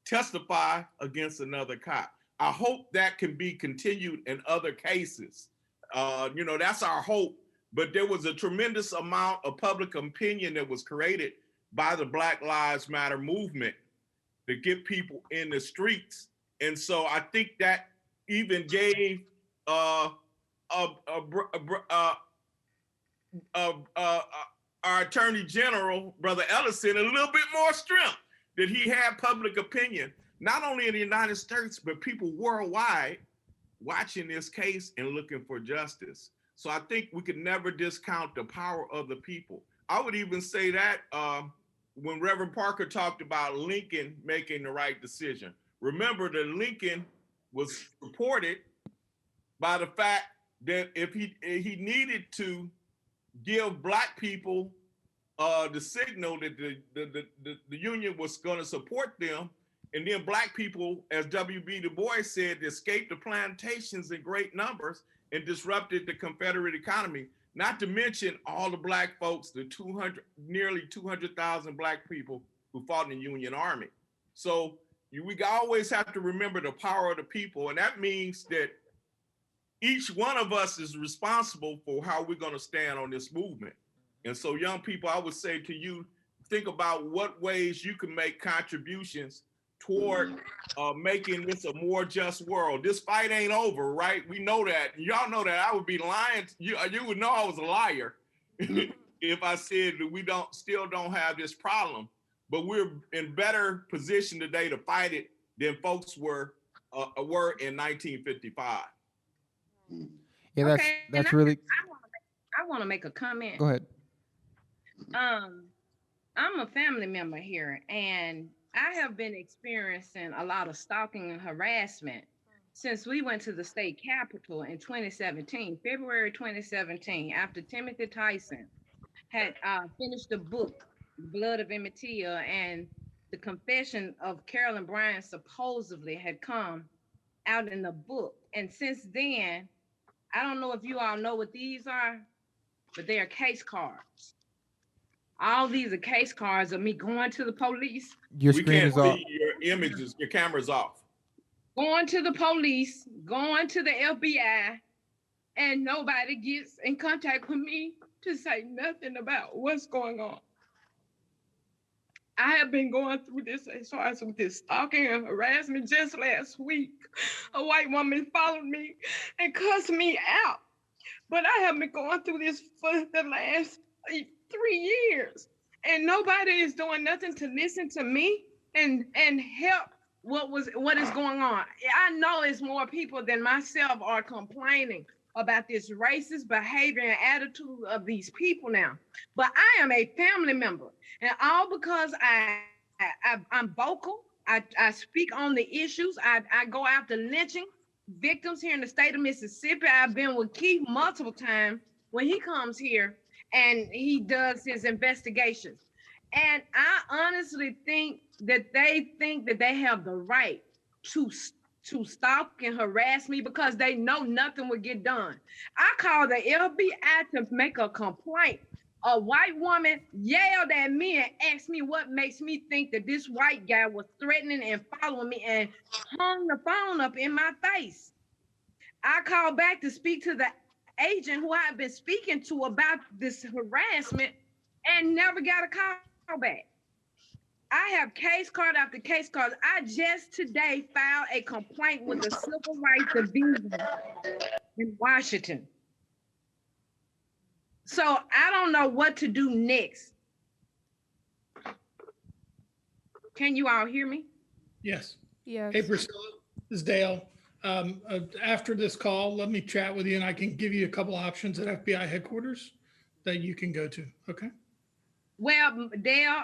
testify against another cop. I hope that can be continued in other cases. You know, that's our hope. But there was a tremendous amount of public opinion that was created by the Black Lives Matter movement to get people in the streets. And so I think that even gave our Attorney General, Brother Ellison, a little bit more strength, that he had public opinion, not only in the United States, but people worldwide watching this case and looking for justice. So I think we could never discount the power of the people. I would even say that when Reverend Parker talked about Lincoln making the right decision, remember that Lincoln was supported by the fact that if he needed to give Black people the signal that the Union was going to support them, and then Black people, as W.B. Du Bois said, escaped the plantations in great numbers and disrupted the Confederate economy. Not to mention all the Black folks, the nearly 200,000 Black people who fought in the Union Army. So we always have to remember the power of the people, and that means that each one of us is responsible for how we're going to stand on this movement. And so young people, I would say to you, think about what ways you can make contributions toward making this a more just world. This fight ain't over, right? We know that. Y'all know that. I would be lying. You would know I was a liar if I said that we still don't have this problem. But we're in better position today to fight it than folks were in 1955. Yeah, that's really. I want to make a comment. Go ahead. I'm a family member here, and I have been experiencing a lot of stalking and harassment since we went to the state capitol in 2017, February 2017, after Timothy Tyson had finished the book, The Blood of Emmett Till, and the confession of Carolyn Bryant supposedly had come out in the book. And since then, I don't know if you all know what these are, but they are case cards. All these are case cards of me going to the police. Your screen is off. Your images, your camera's off. Going to the police, going to the FBI, and nobody gets in contact with me to say nothing about what's going on. I have been going through this as far as with this stalking and harassment. Just last week, a white woman followed me and cussed me out. But I have been going through this for the last 3 years, and nobody is doing nothing to listen to me and help what is going on. I know it's more people than myself are complaining about this racist behavior and attitude of these people now. But I am a family member, and all because I'm vocal. I speak on the issues. I go after lynching victims here in the state of Mississippi. I've been with Keith multiple times when he comes here and he does his investigations. And I honestly think that they have the right to stalk and harass me because they know nothing will get done. I called the LBI to make a complaint. A white woman yelled at me and asked me what makes me think that this white guy was threatening and following me and hung the phone up in my face. I called back to speak to the agent who I've been speaking to about this harassment and never got a call back. I have case card after case card. I just today filed a complaint with the Civil Rights Division in Washington. So I don't know what to do next. Can you all hear me? Yes. Yes. Hey, Priscilla, this is Dale. After this call, let me chat with you and I can give you a couple options at FBI headquarters that you can go to. Okay. Well, Dale,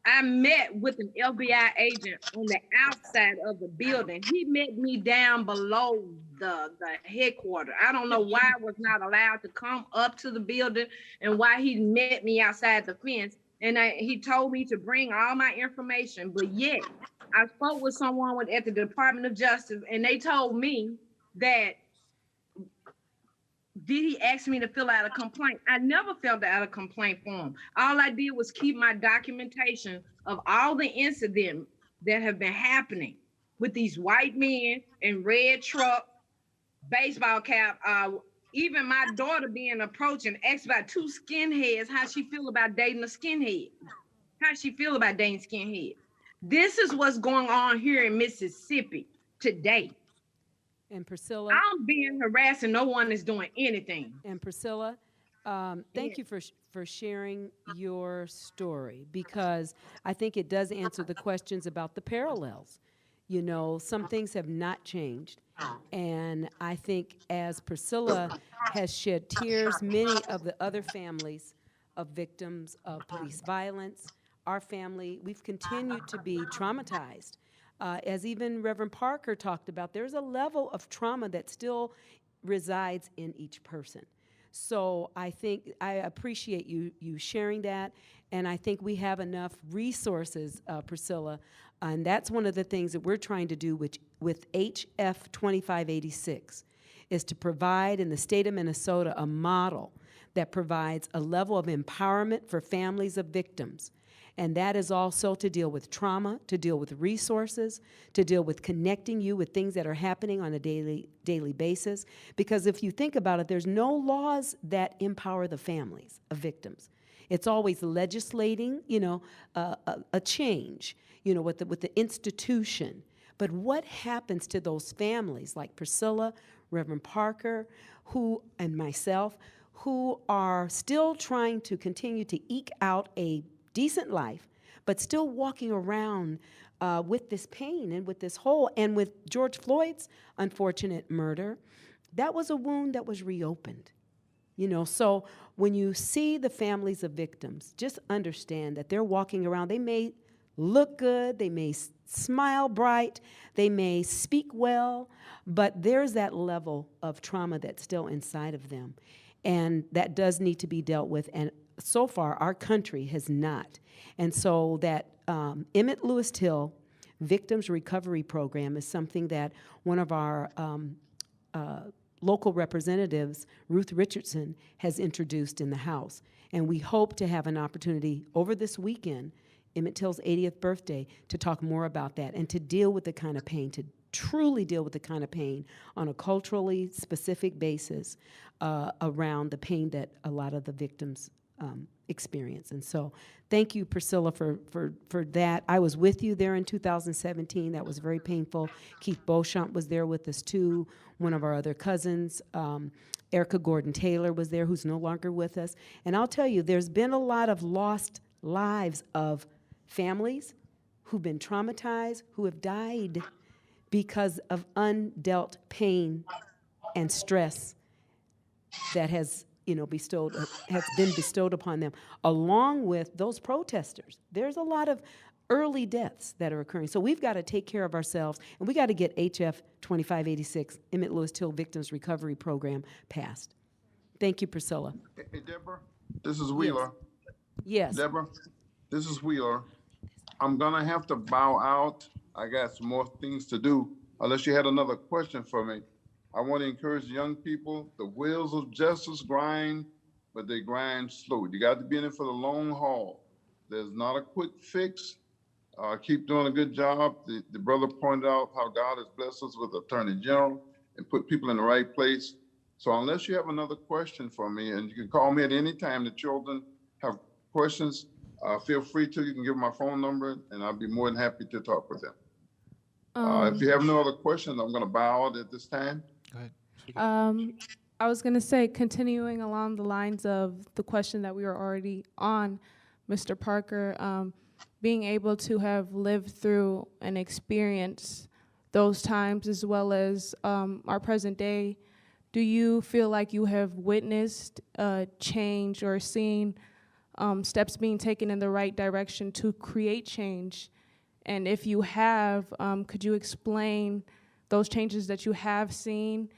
I met with an FBI agent on the outside of the building. He met me down below the headquarters. I don't know why I was not allowed to come up to the building and why he met me outside the fence. And he told me to bring all my information. But yet, I spoke with someone at the Department of Justice, and they told me that did he ask me to fill out a complaint? I never filled out a complaint form. All I did was keep my documentation of all the incidents that have been happening with these white men in red truck, baseball cap. Even my daughter being approached and asked about two skinheads, how she feel about dating a skinhead. How she feel about dating skinhead. This is what's going on here in Mississippi today. And Priscilla, I'm being harassed and no one is doing anything. And Priscilla, thank you for sharing your story, because I think it does answer the questions about the parallels. You know, some things have not changed. And I think as Priscilla has shed tears, many of the other families of victims of police violence, our family, we've continued to be traumatized. As even Reverend Parker talked about, there's a level of trauma that still resides in each person. So I think I appreciate you sharing that, and I think we have enough resources, Priscilla, and that's one of the things that we're trying to do with HF 2586, is to provide in the state of Minnesota a model that provides a level of empowerment for families of victims. And that is also to deal with trauma, to deal with resources, to deal with connecting you with things that are happening on a daily basis. Because if you think about it, there's no laws that empower the families of victims. It's always legislating, you know, a change, you know, with the institution. But what happens to those families like Priscilla, Reverend Parker, and myself, who are still trying to continue to eke out a decent life, but still walking around with this pain and with this hole. And with George Floyd's unfortunate murder, that was a wound that was reopened. You know, so when you see the families of victims, just understand that they're walking around. They may look good, they may smile bright, they may speak well, but there's that level of trauma that's still inside of them. And that does need to be dealt with. And so far, our country has not. And so that Emmett Lewis Till Victims Recovery Program is something that one of our local representatives, Ruth Richardson, has introduced in the House. And we hope to have an opportunity over this weekend, Emmett Till's 80th birthday, to talk more about that and to deal with the kind of pain, to truly deal with the kind of pain on a culturally specific basis around the pain that a lot of the victims experience. And so thank you, Priscilla, for that. I was with you there in 2017. That was very painful. Keith Beauchamp was there with us too, one of our other cousins. Erica Gordon-Taylor was there, who's no longer with us. And I'll tell you, there's been a lot of lost lives of families who've been traumatized, who have died because of undealt pain and stress that has been bestowed upon them, along with those protesters. There's a lot of early deaths that are occurring. So we've got to take care of ourselves, and we got to get HF 2586, Emmett Lewis Till Victims Recovery Program, passed. Thank you, Priscilla. Hey, Deborah, this is Wheeler. Yes. Deborah, This is Wheeler. I'm gonna have to bow out. I got some more things to do. Unless you had another question for me. I want to encourage young people, the wheels of justice grind, but they grind slow. You got to be in it for the long haul. There's not a quick fix. Keep doing a good job. The brother pointed out how God has blessed us with Attorney General and put people in the right place. So unless you have another question for me, and you can call me at any time, the children have questions, feel free to. You can give them my phone number, and I'll be more than happy to talk with them. If you have no other questions, I'm going to bow out at this time. Go ahead. I was going to say, continuing along the lines of the question that we were already on, Mr. Parker, being able to have lived through and experienced those times as well as our present day, do you feel like you have witnessed change or seen steps being taken in the right direction to create change? And if you have, could you explain those changes that you have seen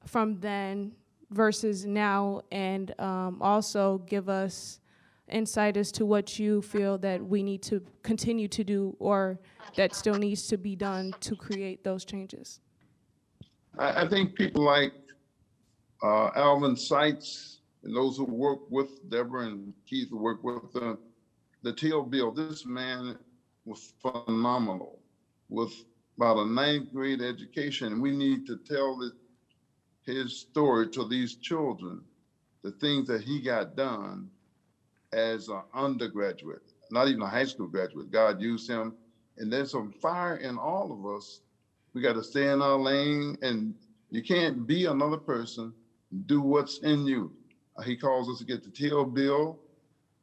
from then versus now, and also give us insight as to what you feel that we need to continue to do or that still needs to be done to create those changes? I think people like Alvin Seitz and those who work with Deborah and Keith who work with the Teal Bill. This man was phenomenal with about a 9th grade education. And we need to tell his story to these children, the things that he got done as an undergraduate, not even a high school graduate. God used him. And there's some fire in all of us. We got to stay in our lane, and you can't be another person. Do what's in you. He calls us to get the Teal Bill,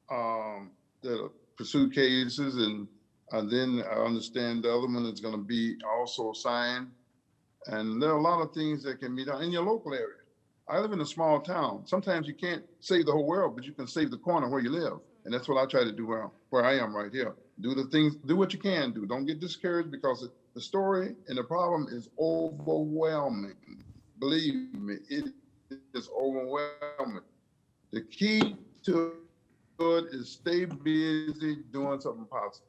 that pursue cases, and then I understand the other one is going to be also signed. And there are a lot of things that can be done in your local area. I live in a small town. Sometimes you can't save the whole world, but you can save the corner where you live. And that's what I try to do where I am right here. Do the things, do what you can do. Don't get discouraged because the story and the problem is overwhelming. Believe me, it is overwhelming. The key to it is stay busy doing something positive.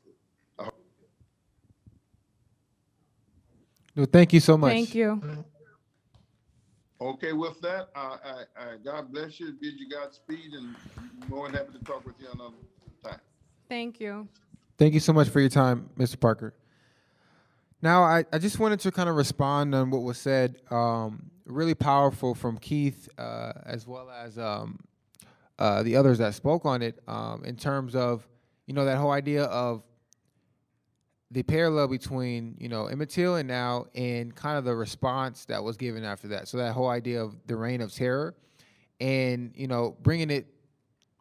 No, thank you so much. Thank you. Okay, with that, God bless you, bid you Godspeed, and more than happy to talk with you another time. Thank you. Thank you so much for your time, Mr. Parker. Now, I just wanted to kind of respond on what was said. Really powerful from Keith, as well as the others that spoke on it, in terms of, that whole idea of the parallel between, Emmett Till and now, and kind of the response that was given after that. So that whole idea of the reign of terror and, bringing it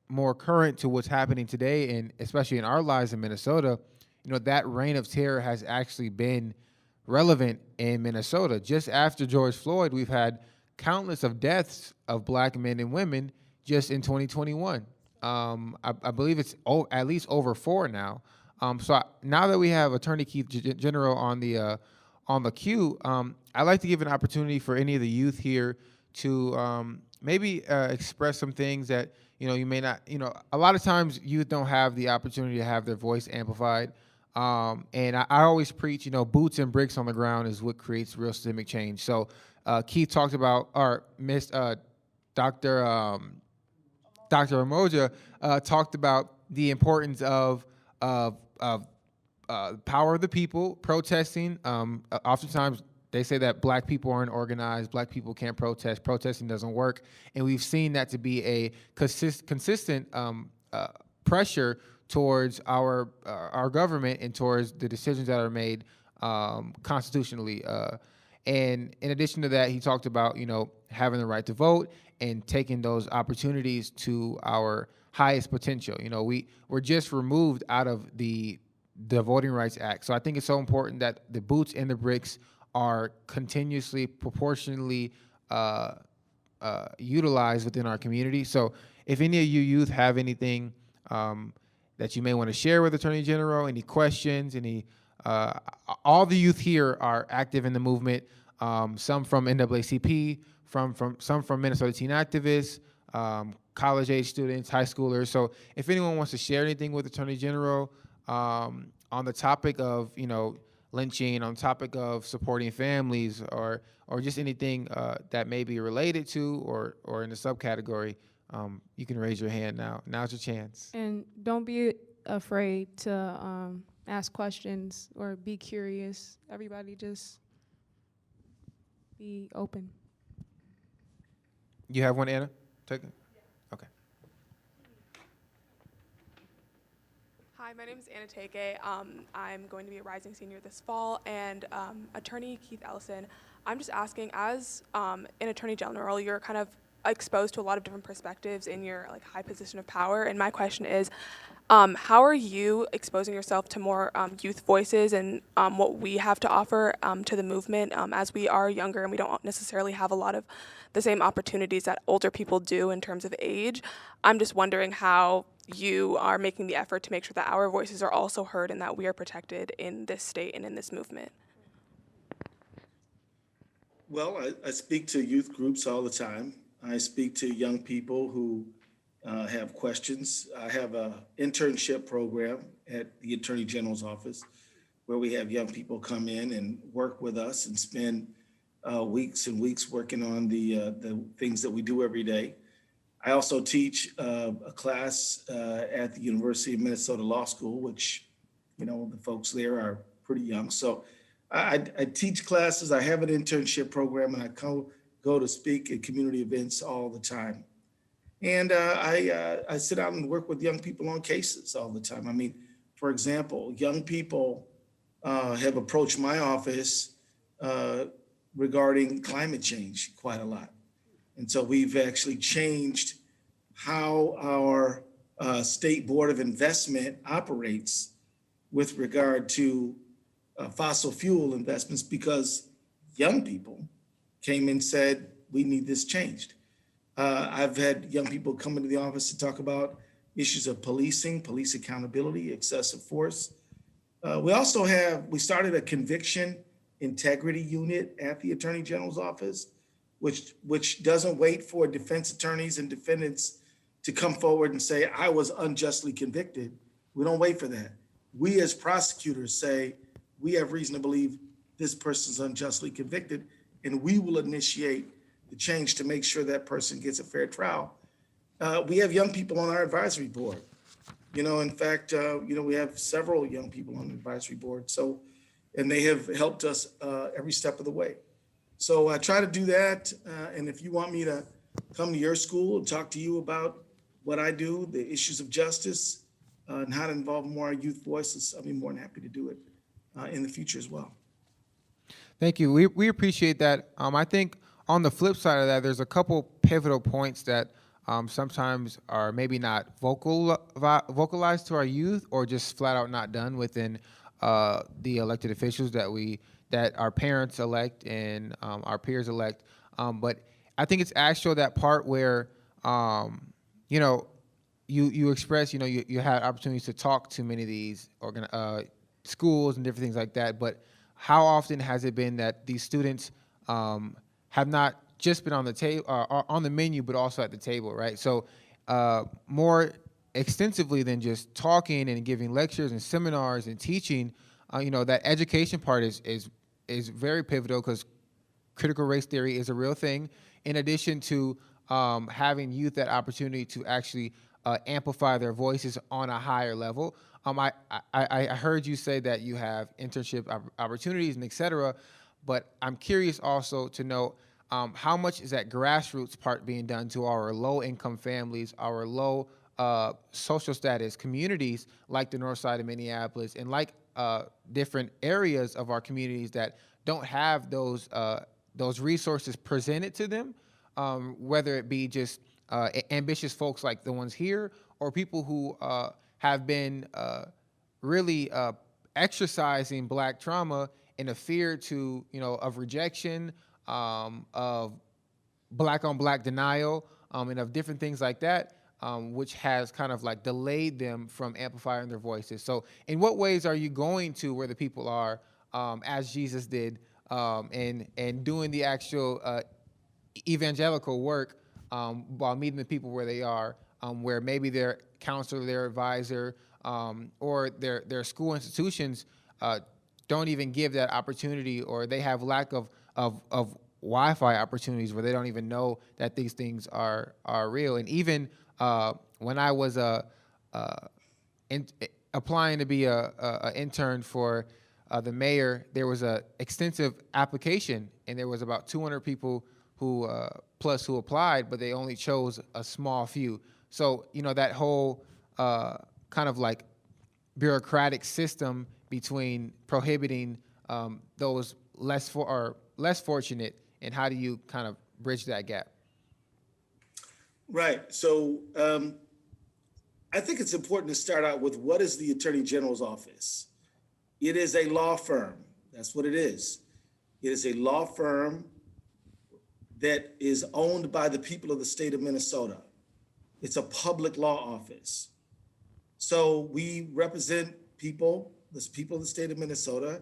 more current to what's happening today, and especially in our lives in Minnesota, that reign of terror has actually been relevant in Minnesota. Just after George Floyd, we've had countless of deaths of black men and women just in 2021. I believe it's at least over 4 now. Now that we have Attorney Keith General on the queue, I'd like to give an opportunity for any of the youth here to maybe express some things that you may not. A lot of times youth don't have the opportunity to have their voice amplified. And I always preach, boots and bricks on the ground is what creates real systemic change. So Keith talked about, or Dr. Umoja talked about the importance of power of the people, protesting. Oftentimes they say that black people aren't organized, black people can't protest, protesting doesn't work. And we've seen that to be a consistent pressure towards our government and towards the decisions that are made constitutionally. And in addition to that, he talked about, having the right to vote and taking those opportunities to our highest potential. We're just removed out of the Voting Rights Act. So I think it's so important that the boots and the bricks are continuously, proportionally utilized within our community. So if any of you youth have anything that you may want to share with Attorney General, any questions, all the youth here are active in the movement, some from NAACP, some from Minnesota Teen Activists, college-age students, high schoolers. So if anyone wants to share anything with Attorney General on the topic of, lynching, on the topic of supporting families, or just anything that may be related to or in the subcategory, you can raise your hand now. Now's your chance. And don't be afraid to ask questions or be curious. Everybody just be open. You have one, Anna? Take it. Okay. Hi, my name is Anna Take. I'm going to be a rising senior this fall, and Attorney Keith Ellison, I'm just asking, as an Attorney General, you're kind of exposed to a lot of different perspectives in your high position of power, and my question is, how are you exposing yourself to more youth voices and what we have to offer to the movement as we are younger and we don't necessarily have a lot of the same opportunities that older people do in terms of age? I'm just wondering how you are making the effort to make sure that our voices are also heard and that we are protected in this state and in this movement. Well, I speak to youth groups all the time. I speak to young people who have questions. I have an internship program at the Attorney General's office where we have young people come in and work with us and spend weeks and weeks working on the things that we do every day. I also teach a class at the University of Minnesota Law School, which, the folks there are pretty young. So I teach classes, I have an internship program, and I go to speak at community events all the time. And I sit down and work with young people on cases all the time. I mean, for example, young people have approached my office regarding climate change quite a lot. And so we've actually changed how our State Board of Investment operates with regard to fossil fuel investments because young people came and said, we need this changed. I've had young people come into the office to talk about issues of policing, police accountability, excessive force. We started a conviction integrity unit at the Attorney General's office, which doesn't wait for defense attorneys and defendants to come forward and say, I was unjustly convicted. We don't wait for that. We as prosecutors say, we have reason to believe this person's unjustly convicted, and we will initiate the change to make sure that person gets a fair trial. We have young people on our advisory board. In fact, we have several young people on the advisory board. And they have helped us every step of the way. So I try to do that. And if you want me to come to your school and talk to you about what I do, the issues of justice, and how to involve more youth voices, I'll be more than happy to do it in the future as well. Thank you. We appreciate that. I think on the flip side of that, there's a couple pivotal points that sometimes are maybe not vocalized to our youth or just flat out not done within the elected officials that our parents elect and our peers elect. But I think it's actually that part where, you express, you had opportunities to talk to many of these schools and different things like that. But how often has it been that these students have not just been on the table, on the menu, but also at the table, right? So more extensively than just talking and giving lectures and seminars and teaching, that education part is very pivotal because critical race theory is a real thing. In addition to having youth that opportunity to actually amplify their voices on a higher level. I heard you say that you have internship opportunities and et cetera, but I'm curious also to know how much is that grassroots part being done to our low-income families, our low social status communities like the north side of Minneapolis and like different areas of our communities that don't have those resources presented to them, whether it be just ambitious folks like the ones here or people who have been really exercising Black trauma in a fear of rejection, of Black on Black denial, and of different things like that, which has kind of delayed them from amplifying their voices. So in what ways are you going to where the people are, as Jesus did, and doing the actual evangelical work while meeting the people where they are, where maybe their counselor, their advisor, or their school institutions don't even give that opportunity, or they have lack of Wi-Fi opportunities where they don't even know that these things are real. And even when I was applying to be a intern for the mayor, there was a extensive application, and there was about 200 people who applied, but they only chose a small few. So that whole kind of like bureaucratic system between prohibiting those less fortunate, and how do you kind of bridge that gap? Right. So I think it's important to start out with, what is the Attorney General's office? It is a law firm. That's what it is. It is a law firm that is owned by the people of the state of Minnesota. It's a public law office. So we represent people, the people of the state of Minnesota,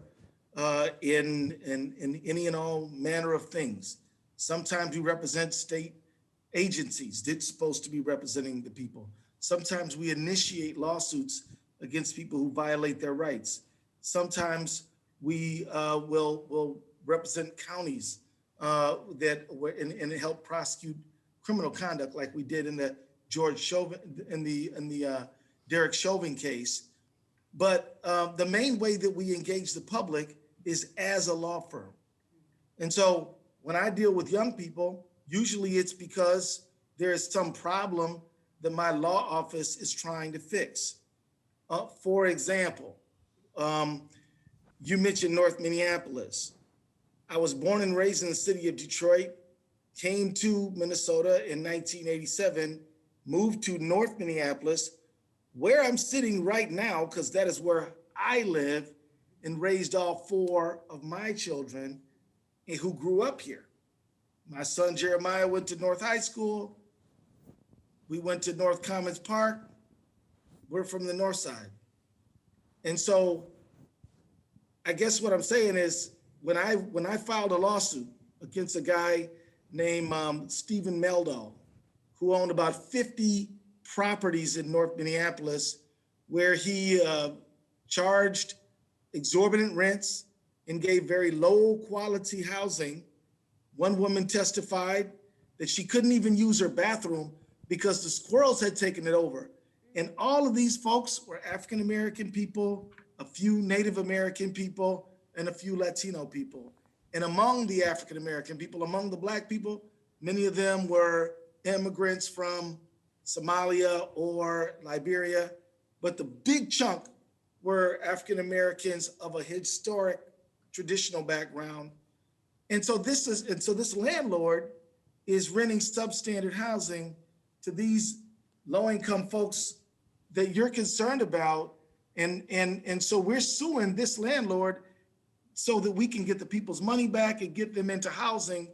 in any and all manner of things. Sometimes we represent state agencies that's supposed to be representing the people. Sometimes we initiate lawsuits against people who violate their rights. Sometimes we will represent counties and help prosecute criminal conduct, like we did in the George Chauvin, in the Derek Chauvin case. But the main way that we engage the public is as a law firm. And so when I deal with young people, usually it's because there is some problem that my law office is trying to fix. For example, you mentioned North Minneapolis. I was born and raised in the city of Detroit, came to Minnesota in 1987, moved to North Minneapolis, where I'm sitting right now, because that is where I live, and raised all 4 of my children who grew up here. My son Jeremiah went to North High School. We went to North Commons Park. We're from the North Side. And so I guess what I'm saying is, when I filed a lawsuit against a guy named Stephen Meldahl, who owned about 50 properties in North Minneapolis, where he charged exorbitant rents and gave very low quality housing. One woman testified that she couldn't even use her bathroom because the squirrels had taken it over. And all of these folks were African-American people, a few Native American people, and a few Latino people. And among the African-American people, among the Black people, many of them were immigrants from Somalia or Liberia, but the big chunk were African-Americans of a historic, traditional background. And so this landlord is renting substandard housing to these low-income folks that you're concerned about. And so we're suing this landlord so that we can get the people's money back and get them into housing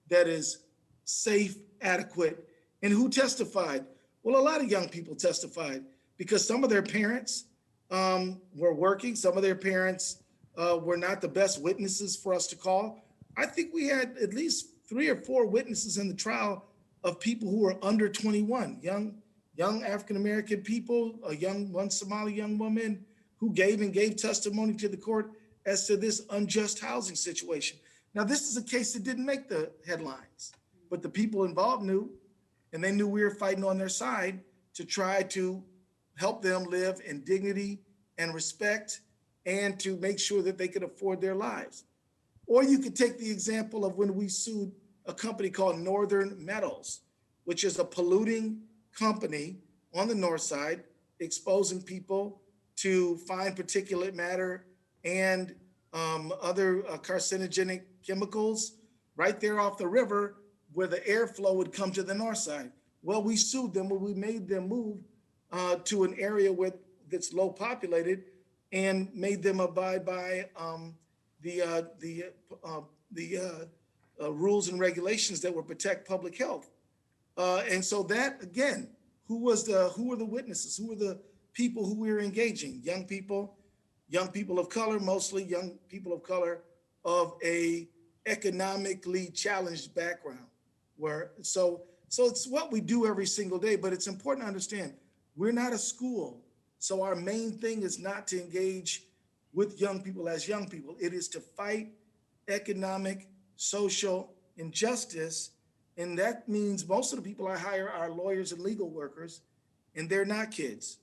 that is safe, adequate. And who testified? Well, a lot of young people testified, because some of their parents were working. Some of their parents were not the best witnesses for us to call. I think we had at least 3 or 4 witnesses in the trial of people who were under 21, young African-American people, one Somali young woman who gave testimony to the court as to this unjust housing situation. Now, this is a case that didn't make the headlines, but the people involved knew, and they knew we were fighting on their side to try to help them live in dignity and respect, and to make sure that they could afford their lives. Or you could take the example of when we sued a company called Northern Metals, which is a polluting company on the north side, exposing people to fine particulate matter and other carcinogenic chemicals right there off the river, where the airflow would come to the north side. Well, we sued them when we made them move to an area that's low populated, and made them abide by the rules and regulations that would protect public health. And so that, again, who were the witnesses? Who were the people who we were engaging? Young people of color, mostly young people of color of a economically challenged background. So So it's what we do every single day, but it's important to understand, we're not a school. So our main thing is not to engage with young people as young people. It is to fight economic, social injustice. And that means most of the people I hire are lawyers and legal workers, and they're not kids.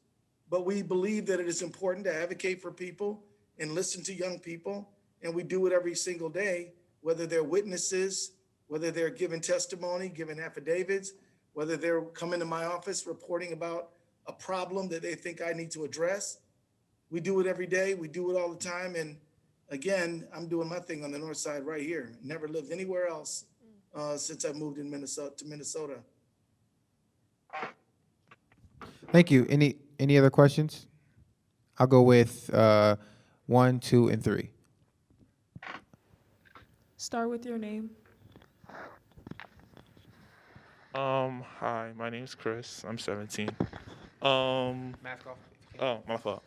But we believe that it is important to advocate for people and listen to young people. And we do it every single day, whether they're witnesses, whether they're giving testimony, giving affidavits, whether they're coming to my office reporting about a problem that they think I need to address. We do it every day. We do it all the time. And again, I'm doing my thing on the north side right here. Never lived anywhere else since I moved in Minnesota. Thank you. Any other questions? I'll go with 1, 2, and 3. Start with your name. Hi, my name's Chris. I'm 17. Mask off. Oh, my fault.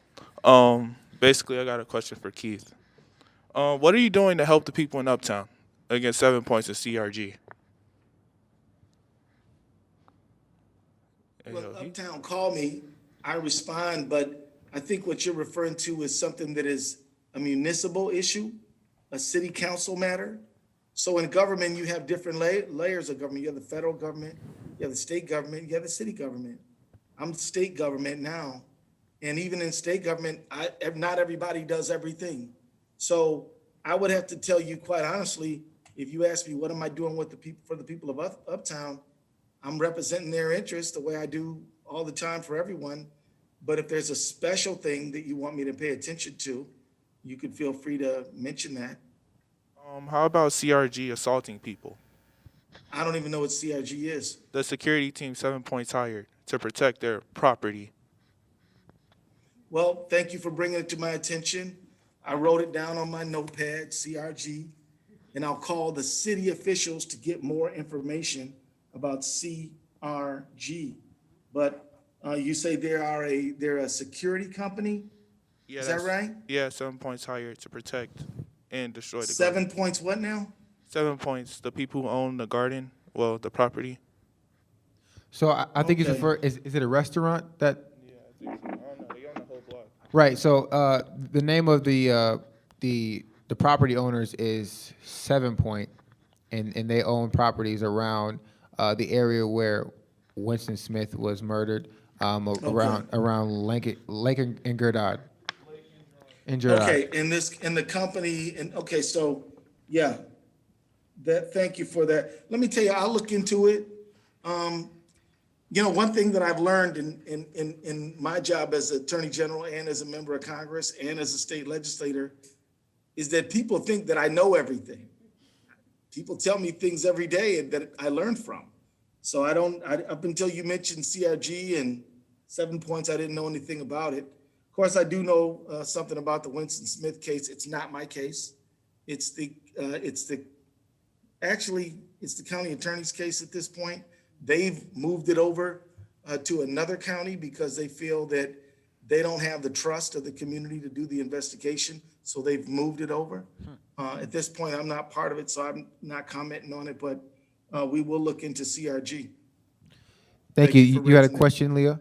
Basically, I got a question for Keith. What are you doing to help the people in Uptown against 7 points of CRG? Well, Uptown called me, I respond, but I think what you're referring to is something that is a municipal issue, a city council matter. So in government, you have different layers of government. You have the federal government, you have the state government, you have the city government. I'm state government now. And even in state government, not everybody does everything. So I would have to tell you quite honestly, if you ask me, what am I doing with the people for the people of Uptown? I'm representing their interests the way I do all the time for everyone. But if there's a special thing that you want me to pay attention to, you could feel free to mention that. How about CRG assaulting people? I don't even know what CRG is. The security team 7 points hired to protect their property. Well, thank you for bringing it to my attention. I wrote it down on my notepad, CRG, and I'll call the city officials to get more information about CRG. But you say they're a security company? Yeah, is that right? Yeah, 7 points hired to protect and destroy the 7 garden. points what now? 7 points, the people who own the garden, well, the property. So I think Okay. it's is it a restaurant that? Yeah, I think so. I don't know. They own the whole block. Right. So the name of the property owners is 7 Point, and they own properties around the area where Winston Smith was murdered, around Lake and Gerdad. Okay, in the company, and okay, so yeah, thank you for that. Let me tell you, I'll look into it. One thing that I've learned in my job as Attorney General and as a member of Congress and as a state legislator is that people think that I know everything. People tell me things every day that I learn from. So up until you mentioned CRG and 7 points, I didn't know anything about it. Of course, I do know something about the Winston Smith case. It's not my case. It's the county attorney's case at this point. They've moved it over to another county because they feel that they don't have the trust of the community to do the investigation. So they've moved it over. At this point, I'm not part of it, so I'm not commenting on it, but we will look into CRG. Thank you. You had a question, Leah?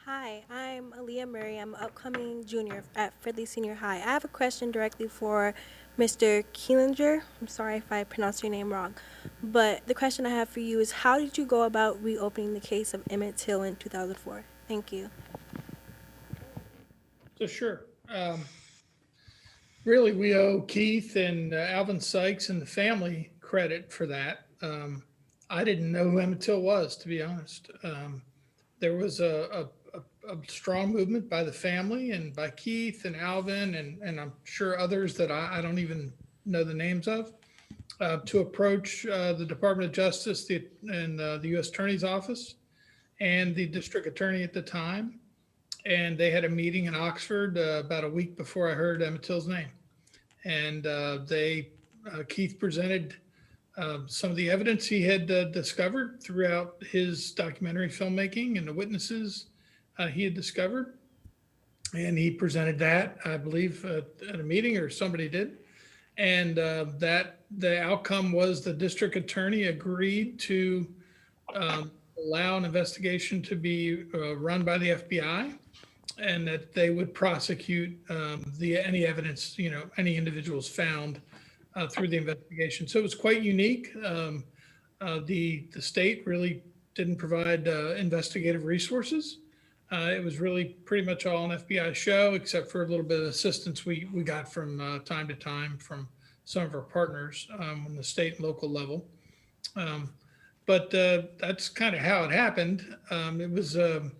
Hi, I'm Aaliyah Murray. I'm an upcoming junior at Fridley Senior High. I have a question directly for Mr. Keelinger. I'm sorry if I pronounced your name wrong. But the question I have for you is, how did you go about reopening the case of Emmett Till in 2004? Thank you. So sure. Really, we owe Keith and Alvin Sykes and the family credit for that. I didn't know who Emmett Till was, to be honest. There was a strong movement by the family and by Keith and Alvin and I'm sure others that I don't even know the names of, to approach the Department of Justice and the U.S. Attorney's Office and the district attorney at the time. And they had a meeting in Oxford about a week before I heard Emmett Till's name. And Keith presented some of the evidence he had discovered throughout his documentary filmmaking and the witnesses he had discovered. And he presented that, I believe, at a meeting, or somebody did. And that the outcome was the district attorney agreed to allow an investigation to be run by the FBI, and that they would prosecute any evidence, any individuals found through the investigation. So it was quite unique. The state really didn't provide investigative resources. It was really pretty much all an FBI show, except for a little bit of assistance we got from time to time from some of our partners on the state and local level. But that's kind of how it happened. It was a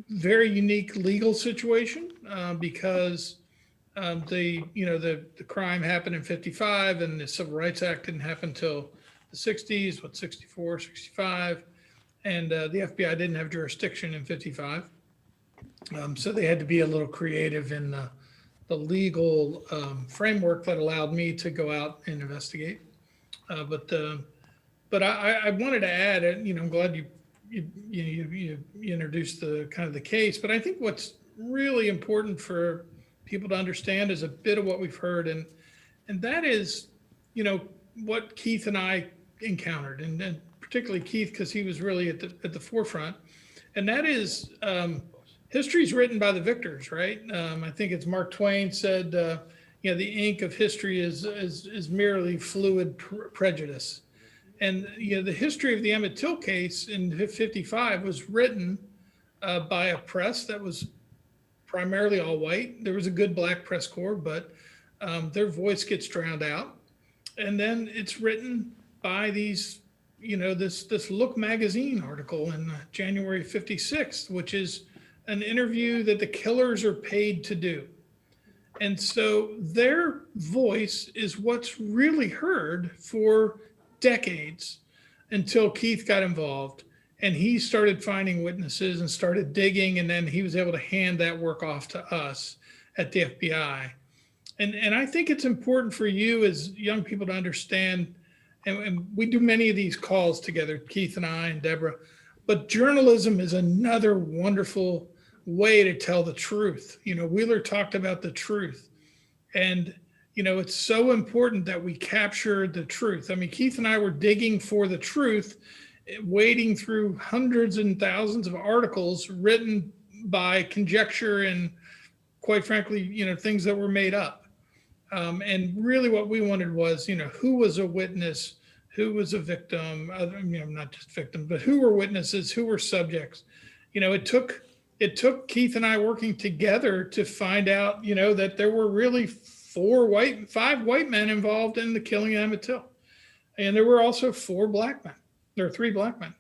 very unique legal situation because the crime happened in 55 and the Civil Rights Act didn't happen until the 60s, 64, 65. And the FBI didn't have jurisdiction in 55. So they had to be a little creative in the legal framework that allowed me to go out and investigate. But I wanted to add, I'm glad you introduced the kind of the case, but I think what's really important for people to understand is a bit of what we've heard. And that is, what Keith and I encountered, and particularly Keith, because he was really at the forefront. And that is, history is written by the victors, right? I think it's Mark Twain said, the ink of history is merely fluid prejudice. And the history of the Emmett Till case in 55 was written by a press that was primarily all white. There was a good black press corps, but their voice gets drowned out. And then it's written by these, this Look magazine article in January 56, which is an interview that the killers are paid to do. And so their voice is what's really heard for decades until Keith got involved and he started finding witnesses and started digging, and then he was able to hand that work off to us at the FBI. And I think it's important for you as young people to understand, and we do many of these calls together, Keith and I and Deborah, but journalism is another wonderful way to tell the truth. Wheeler talked about the truth, and it's so important that we capture the truth. I mean, Keith and I were digging for the truth, wading through hundreds and thousands of articles written by conjecture and, quite frankly, things that were made up. And really what we wanted was, who was a witness, who was a victim, not just victim, but who were witnesses, who were subjects. It took Keith and I working together to find out, that there were really 5 white men involved in the killing of Emmett Till. And there were also 4 black men. There are 3 black men.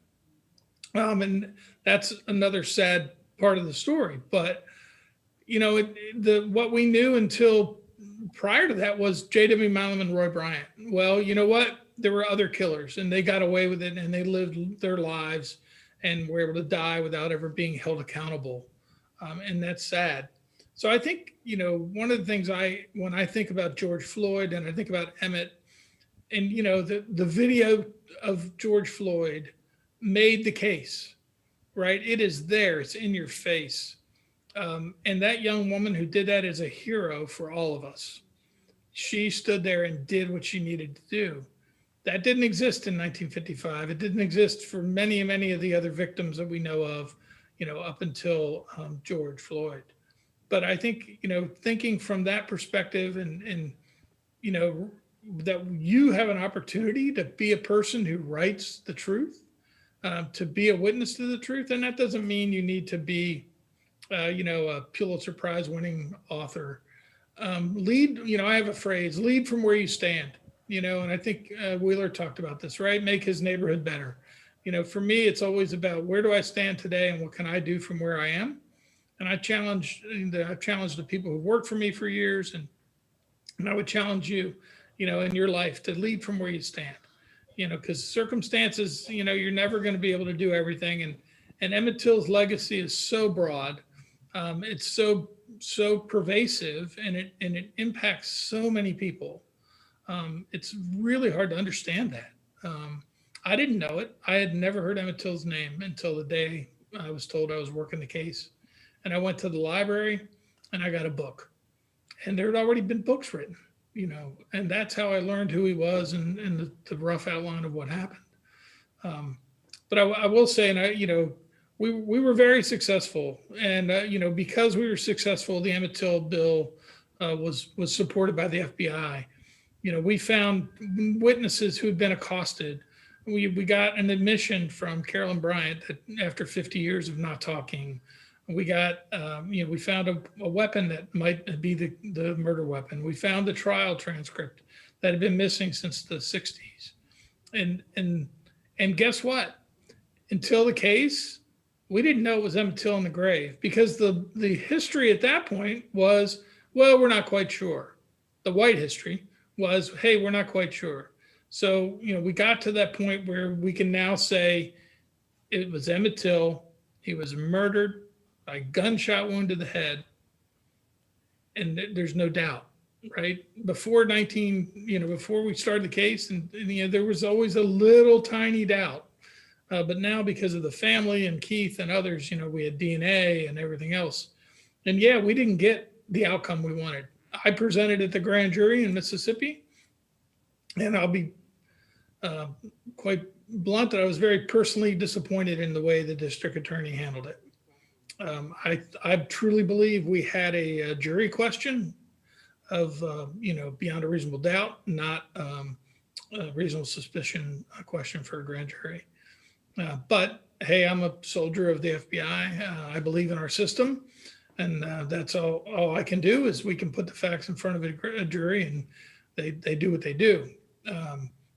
And that's another sad part of the story. But, what we knew until prior to that was J.W. Malum and Roy Bryant. Well, you know what? There were other killers and they got away with it and they lived their lives and were able to die without ever being held accountable. And that's sad. So I think, one of the things when I think about George Floyd and I think about Emmett, and, the video of George Floyd made the case, right? It is there. It's in your face. And that young woman who did that is a hero for all of us. She stood there and did what she needed to do. That didn't exist in 1955. It didn't exist for many, many of the other victims that we know of, up until George Floyd. But I think, thinking from that perspective and that you have an opportunity to be a person who writes the truth, to be a witness to the truth. And that doesn't mean you need to be, a Pulitzer Prize winning author. Lead, I have a phrase, lead from where you stand, and I think Wheeler talked about this, right? Make his neighborhood better. For me, it's always about where do I stand today and what can I do from where I am? And I've challenged the people who worked for me for years, and I would challenge you, in your life to lead from where you stand, because circumstances, you're never going to be able to do everything. And Emmett Till's legacy is so broad. It's so pervasive, and it impacts so many people. It's really hard to understand that. I didn't know it. I had never heard Emmett Till's name until the day I was told I was working the case. And I went to the library and I got a book. And there had already been books written. and that's how I learned who he was and the rough outline of what happened. But I will say, and we were very successful, and because we were successful, the Emmett Till bill was supported by the FBI. We found witnesses who had been accosted. We got an admission from Carolyn Bryant that after 50 years of not talking, we got we found a weapon that might be the murder weapon. We found the trial transcript that had been missing since the 60s, and guess what? Until the case, we didn't know it was Emmett Till in the grave, because the history at that point was, well, we're not quite sure. The white history was, hey, we're not quite sure. So, we got to that point where we can now say it was Emmett Till. He was murdered by gunshot wound to the head. And there's no doubt, right? Before we started the case, and there was always a little tiny doubt. But now, because of the family and Keith and others, we had DNA and everything else. And yeah, we didn't get the outcome we wanted. I presented at the grand jury in Mississippi, and I'll be quite blunt that I was very personally disappointed in the way the district attorney handled it. I truly believe we had a jury question of, beyond a reasonable doubt, not a reasonable suspicion question for a grand jury. But hey, I'm a soldier of the FBI. I believe in our system, and that's all I can do is we can put the facts in front of a jury, and they do what they do.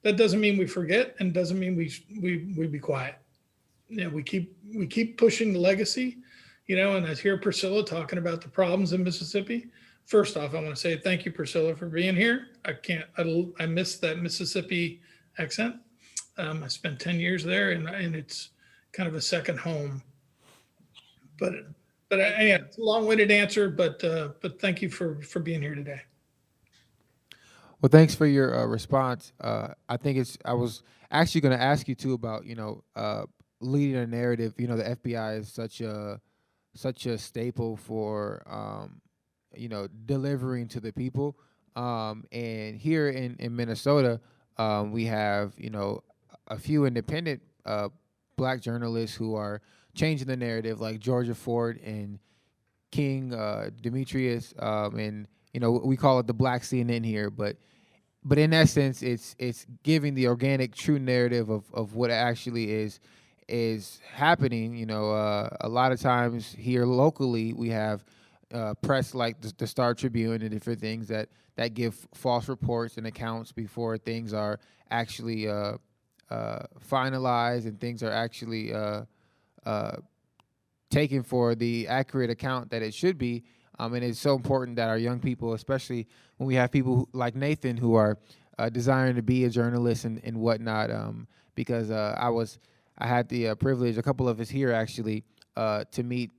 That doesn't mean we forget, and doesn't mean we be quiet. We keep pushing the legacy, and I hear Priscilla talking about the problems in Mississippi. First off, I want to say thank you, Priscilla, for being here. I miss that Mississippi accent. I spent 10 years there, and it's kind of a second home. But it's a long-winded answer, but thank you for being here today. Well, thanks for your response. I think I was actually going to ask you too about leading a narrative. The FBI is such a staple for delivering to the people. And here in Minnesota, we have a few independent Black journalists who are changing the narrative, like Georgia Ford and King Demetrius, and we call it the Black CNN here, but in essence, it's giving the organic, true narrative of what actually is happening. A lot of times here locally, we have press like the Star Tribune and different things that give false reports and accounts before things are actually finalized and things are actually taken for the accurate account that it should be. And it's so important that our young people, especially when we have people like Nathan who are desiring to be a journalist and whatnot, because I had the privilege, a couple of us here actually, to meet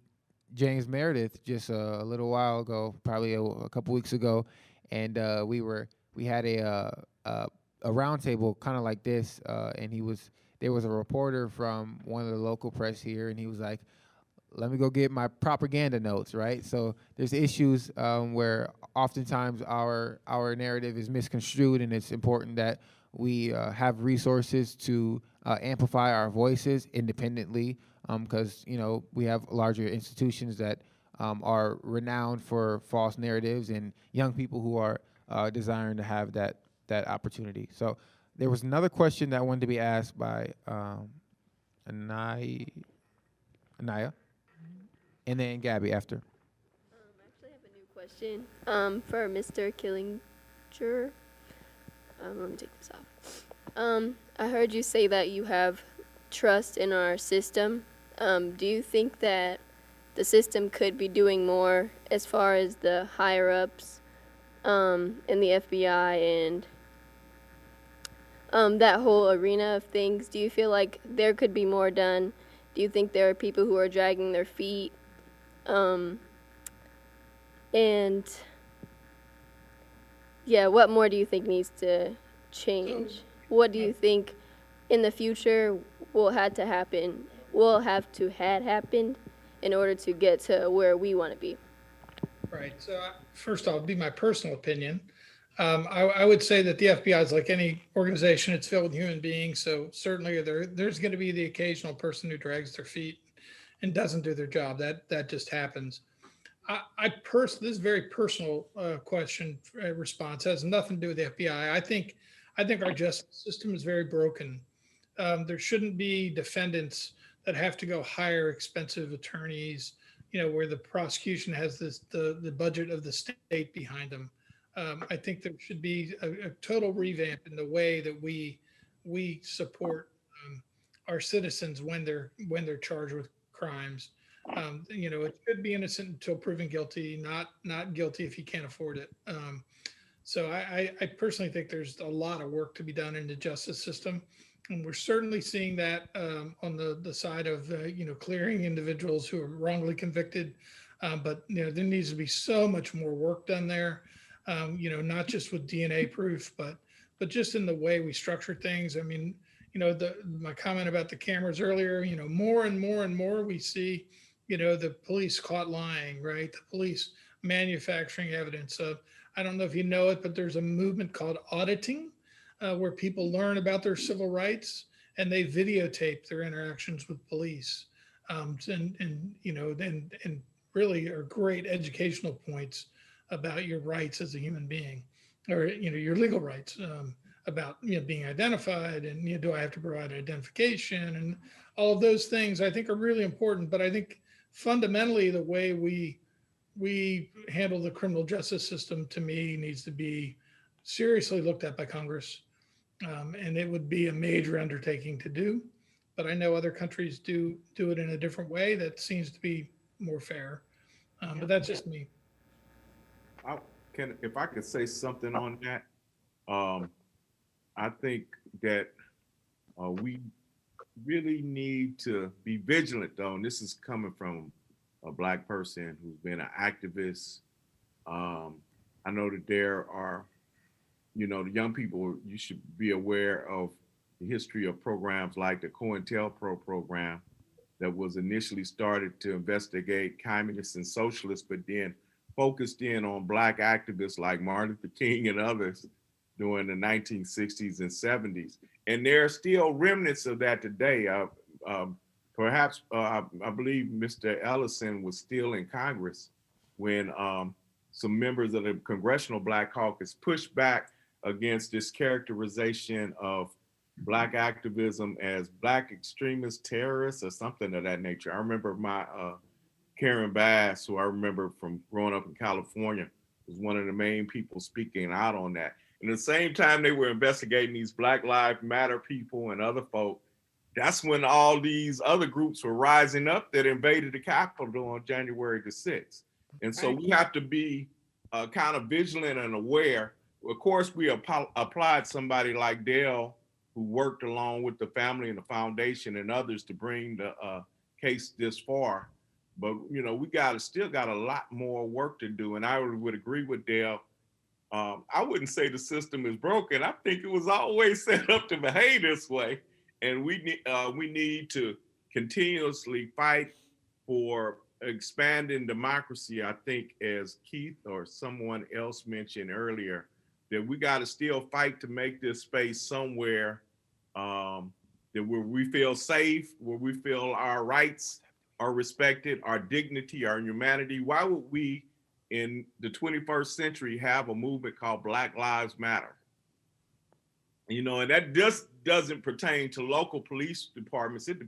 James Meredith just a little while ago, probably a couple weeks ago, and we had a roundtable kind of like this, and there was a reporter from one of the local press here, and he was like, let me go get my propaganda notes, right? So there's issues where oftentimes our narrative is misconstrued, and it's important that we have resources to amplify our voices independently, because we have larger institutions that are renowned for false narratives and young people who are desiring to have that opportunity. So there was another question that wanted to be asked by Anaya, and then Gabby after. I actually have a new question for Mr. Killinger. Let me take this off. I heard you say that you have trust in our system. Do you think that the system could be doing more as far as the higher-ups in the FBI and that whole arena of things? Do you feel like there could be more done? Do you think there are people who are dragging their feet? And yeah, what more do you think needs to change? What do you think in the future will have to happen in order to get to where we want to be? Right. So first off, it'd be my personal opinion. I would say that the FBI is like any organization, it's filled with human beings. So certainly there's going to be the occasional person who drags their feet and doesn't do their job. That just happens. This is a very personal question response. It has nothing to do with the FBI. I think our justice system is very broken. There shouldn't be defendants that have to go hire expensive attorneys, where the prosecution has the budget of the state behind them. I think there should be a total revamp in the way that we support our citizens when they're charged with crimes. It should be innocent until proven guilty, not guilty if you can't afford it. So I personally think there's a lot of work to be done in the justice system. And we're certainly seeing that on the side of, clearing individuals who are wrongly convicted. But, there needs to be so much more work done there, not just with DNA proof, but just in the way we structure things. I mean, my comment about the cameras earlier, more and more and more we see, the police caught lying, right? The police manufacturing evidence. I don't know if you know it, but there's a movement called auditing, where people learn about their civil rights and they videotape their interactions with police, and really are great educational points about your rights as a human being, or your legal rights, about being identified, and do I have to provide identification, and all of those things I think are really important. But I think fundamentally the way we handle the criminal justice system, to me, needs to be seriously looked at by Congress. And it would be a major undertaking to do. But I know other countries do it in a different way that seems to be more fair. But that's just me. If I could say something on that, I think that we really need to be vigilant, though. And this is coming from a Black person who's been an activist. I know that there are, the young people, you should be aware of the history of programs like the COINTELPRO program that was initially started to investigate communists and socialists, but then focused in on Black activists like Martin Luther King and others during the 1960s and 70s. And there are still remnants of that today. Perhaps, I believe Mr. Ellison was still in Congress when some members of the Congressional Black Caucus pushed back against this characterization of Black activism as Black extremist terrorists or something of that nature. I remember my Karen Bass, who I remember from growing up in California, was one of the main people speaking out on that. And at the same time they were investigating these Black Lives Matter people and other folk, that's when all these other groups were rising up that invaded the Capitol on January the 6th. And so we have to be kind of vigilant and aware. Of course, we applied somebody like Dale, who worked along with the family and the foundation and others to bring the case this far. But, we still got a lot more work to do. And I would agree with Dale. I wouldn't say the system is broken. I think it was always set up to behave this way. And we need to continuously fight for expanding democracy. I think, as Keith or someone else mentioned earlier, that we got to still fight to make this space somewhere that where we feel safe, where we feel our rights are respected, our dignity, our humanity. Why would we in the 21st century have a movement called Black Lives Matter? And that just doesn't pertain to local police departments. It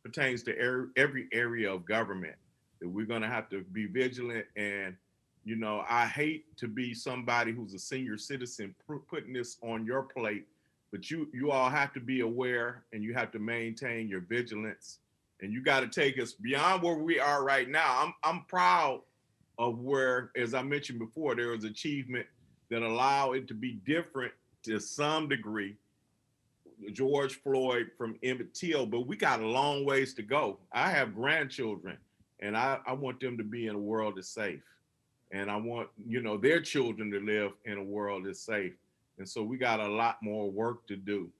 pertains to every area of government, that we're going to have to be vigilant. And, I hate to be somebody who's a senior citizen putting this on your plate, but you all have to be aware, and you have to maintain your vigilance, and you got to take us beyond where we are right now. I'm proud of where, as I mentioned before, there was achievement that allow it to be different to some degree, George Floyd from Emmett Till, but we got a long ways to go. I have grandchildren, and I want them to be in a world that's safe. And I want, their children to live in a world that's safe. And so we got a lot more work to do.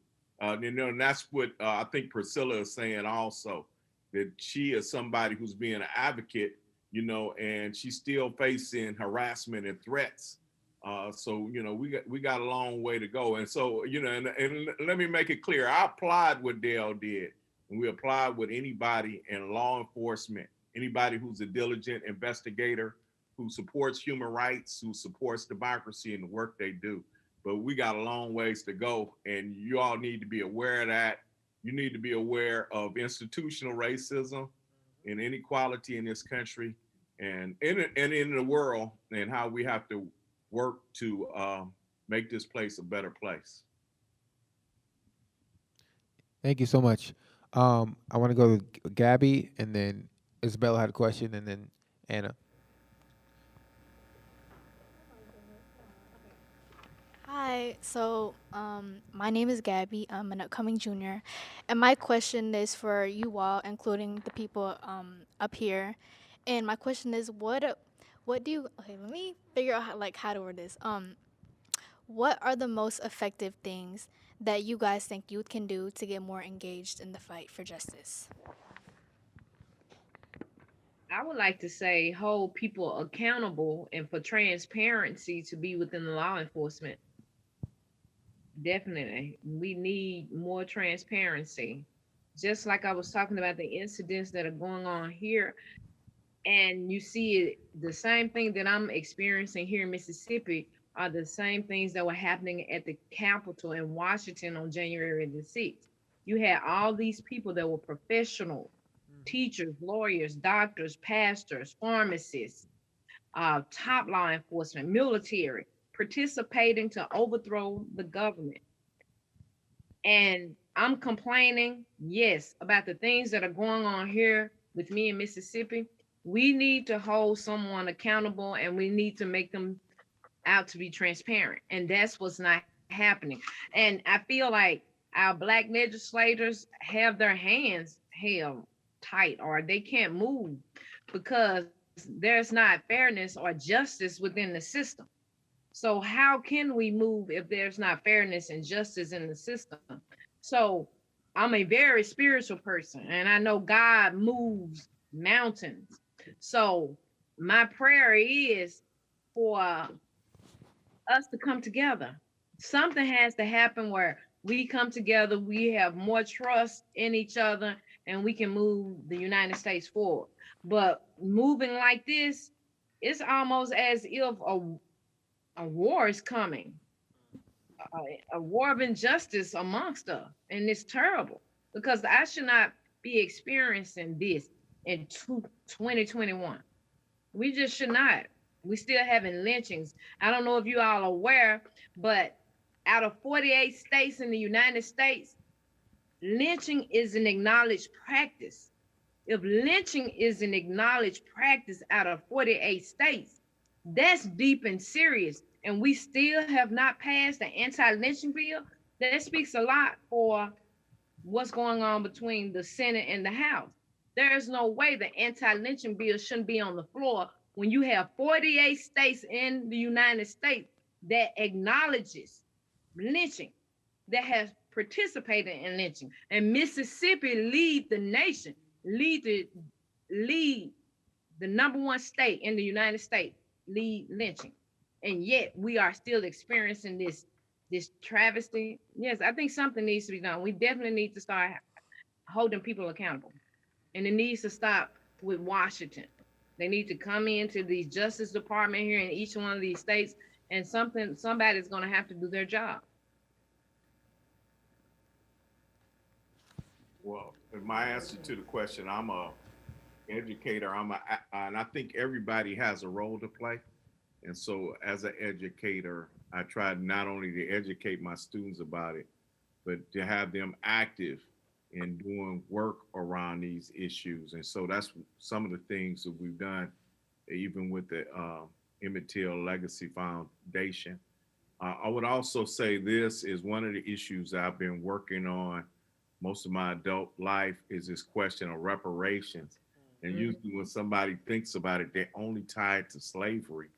And that's what I think Priscilla is saying also, that she is somebody who's being an advocate, and she's still facing harassment and threats So we got a long way to go. And so and let me make it clear, I applied what Dale did, and we applied with anybody in law enforcement, anybody who's a diligent investigator, who supports human rights, who supports democracy and the work they do. But we got a long ways to go, and you all need to be aware of that. You need to be aware of institutional racism and inequality in this country and in the world, and how we have to work to make this place a better place. Thank you so much. I want to go to Gabby, and then Isabella had a question, and then Anna. Hi, so my name is Gabby. I'm an upcoming junior, and my question is for you all, including the people up here. And my question is, what do you? Okay, let me figure out how to word this. What are the most effective things that you guys think youth can do to get more engaged in the fight for justice? I would like to say hold people accountable and for transparency to be within the law enforcement. Definitely. We need more transparency. Just like I was talking about the incidents that are going on here, and you see it, the same thing that I'm experiencing here in Mississippi are the same things that were happening at the Capitol in Washington on January the 6th. You had all these people that were professional, teachers, lawyers, doctors, pastors, pharmacists, top law enforcement, military, participating to overthrow the government. And I'm complaining, yes, about the things that are going on here with me in Mississippi. We need to hold someone accountable, and we need to make them out to be transparent. And that's what's not happening. And I feel like our Black legislators have their hands held tight, or they can't move because there's not fairness or justice within the system. So how can we move if there's not fairness and justice in the system? So I'm a very spiritual person, and I know God moves mountains. So my prayer is for us to come together. Something has to happen where we come together, we have more trust in each other, and we can move the United States forward. But moving like this, it's almost as if a war is coming, a war of injustice amongst us, and it's terrible because I should not be experiencing this in 2021. We just should not. We still having lynchings. I don't know if you all are aware, but out of 48 states in the United States, lynching is an acknowledged practice. If lynching is an acknowledged practice out of 48 states, that's deep and serious. And we still have not passed the anti-lynching bill. That speaks a lot for what's going on between the Senate and the House. There's no way the anti-lynching bill shouldn't be on the floor when you have 48 states in the United States that acknowledges lynching, that has participated in lynching. And Mississippi lead the nation, lead the number one state in the United States, lead lynching. And yet we are still experiencing this travesty. Yes, I think something needs to be done. We definitely need to start holding people accountable. And it needs to stop with Washington. They need to come into the Justice Department here in each one of these states, and somebody's going to have to do their job. Well, my answer to the question, I'm a educator. And I think everybody has a role to play. And so as an educator, I try not only to educate my students about it, but to have them active in doing work around these issues. And so that's some of the things that we've done, even with the Emmett Till Legacy Foundation. I would also say this is one of the issues I've been working on most of my adult life is this question of reparations. And usually when somebody thinks about it, they're only tied to slavery.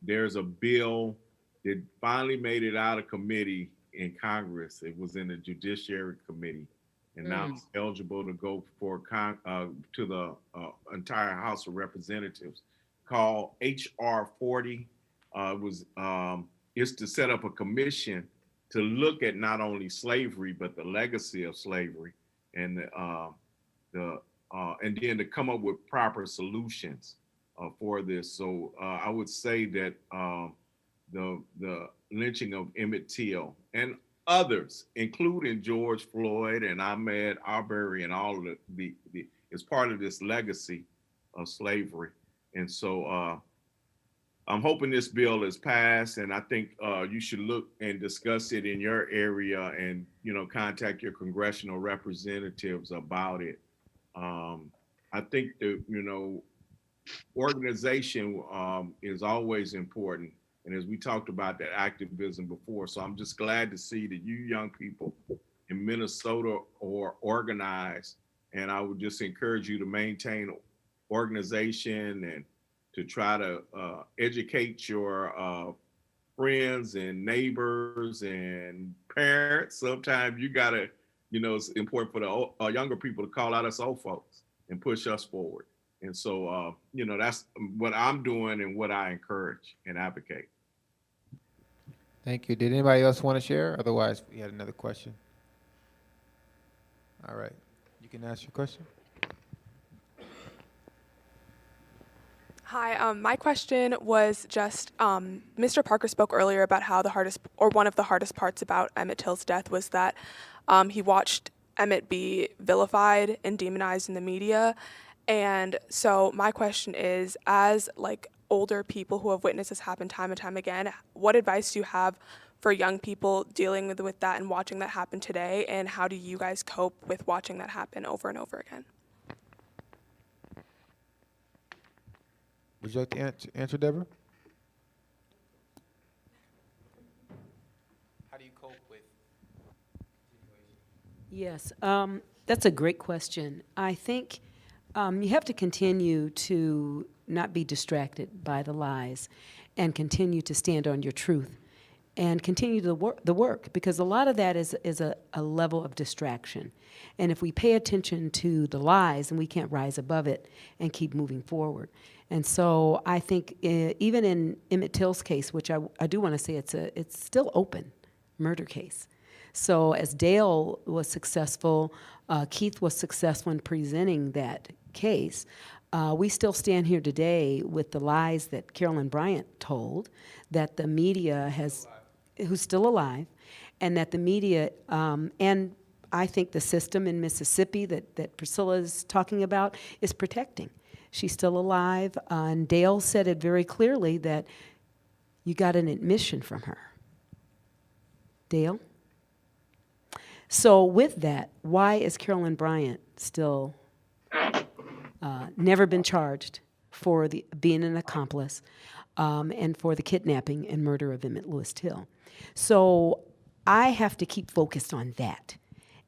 There's a bill that finally made it out of committee in Congress. It was in the Judiciary Committee, and now it's eligible to go for to the entire House of Representatives, called HR 40. is to set up a commission to look at not only slavery but the legacy of slavery, and and then to come up with proper solutions for this. So I would say that the lynching of Emmett Till and others, including George Floyd and Ahmaud Arbery and all of the is part of this legacy of slavery. And so I'm hoping this bill is passed, and I think you should look and discuss it in your area, and contact your congressional representatives about it. I think the organization is always important, and as we talked about that activism before, so I'm just glad to see that you young people in Minnesota are organized, and I would just encourage you to maintain organization and to try to educate your friends and neighbors and parents. Sometimes you gotta, it's important for the younger people to call out us old folks and push us forward. And so, that's what I'm doing and what I encourage and advocate. Thank you. Did anybody else want to share? Otherwise, we had another question. All right. You can ask your question. Hi, my question was just, Mr. Parker spoke earlier about how one of the hardest parts about Emmett Till's death was that he watched Emmett be vilified and demonized in the media. And so my question is, as older people who have witnessed this happen time and time again, what advice do you have for young people dealing with that and watching that happen today? And how do you guys cope with watching that happen over and over again? Would you like to answer, Deborah? How do you cope with Yes, that's a great question. I think you have to continue to not be distracted by the lies and continue to stand on your truth and continue the work, because a lot of that is a level of distraction. And if we pay attention to the lies, then we can't rise above it and keep moving forward. And so I think even in Emmett Till's case, which I do want to say it's still open murder case. So as Dale was successful, Keith was successful in presenting that case, we still stand here today with the lies that Carolyn Bryant told, that the media who's still alive, and that the media, and I think the system in Mississippi that Priscilla is talking about is protecting. She's still alive, and Dale said it very clearly that you got an admission from her. Dale? So with that, why is Carolyn Bryant still never been charged for being an accomplice and for the kidnapping and murder of Emmett Lewis Till? So I have to keep focused on that.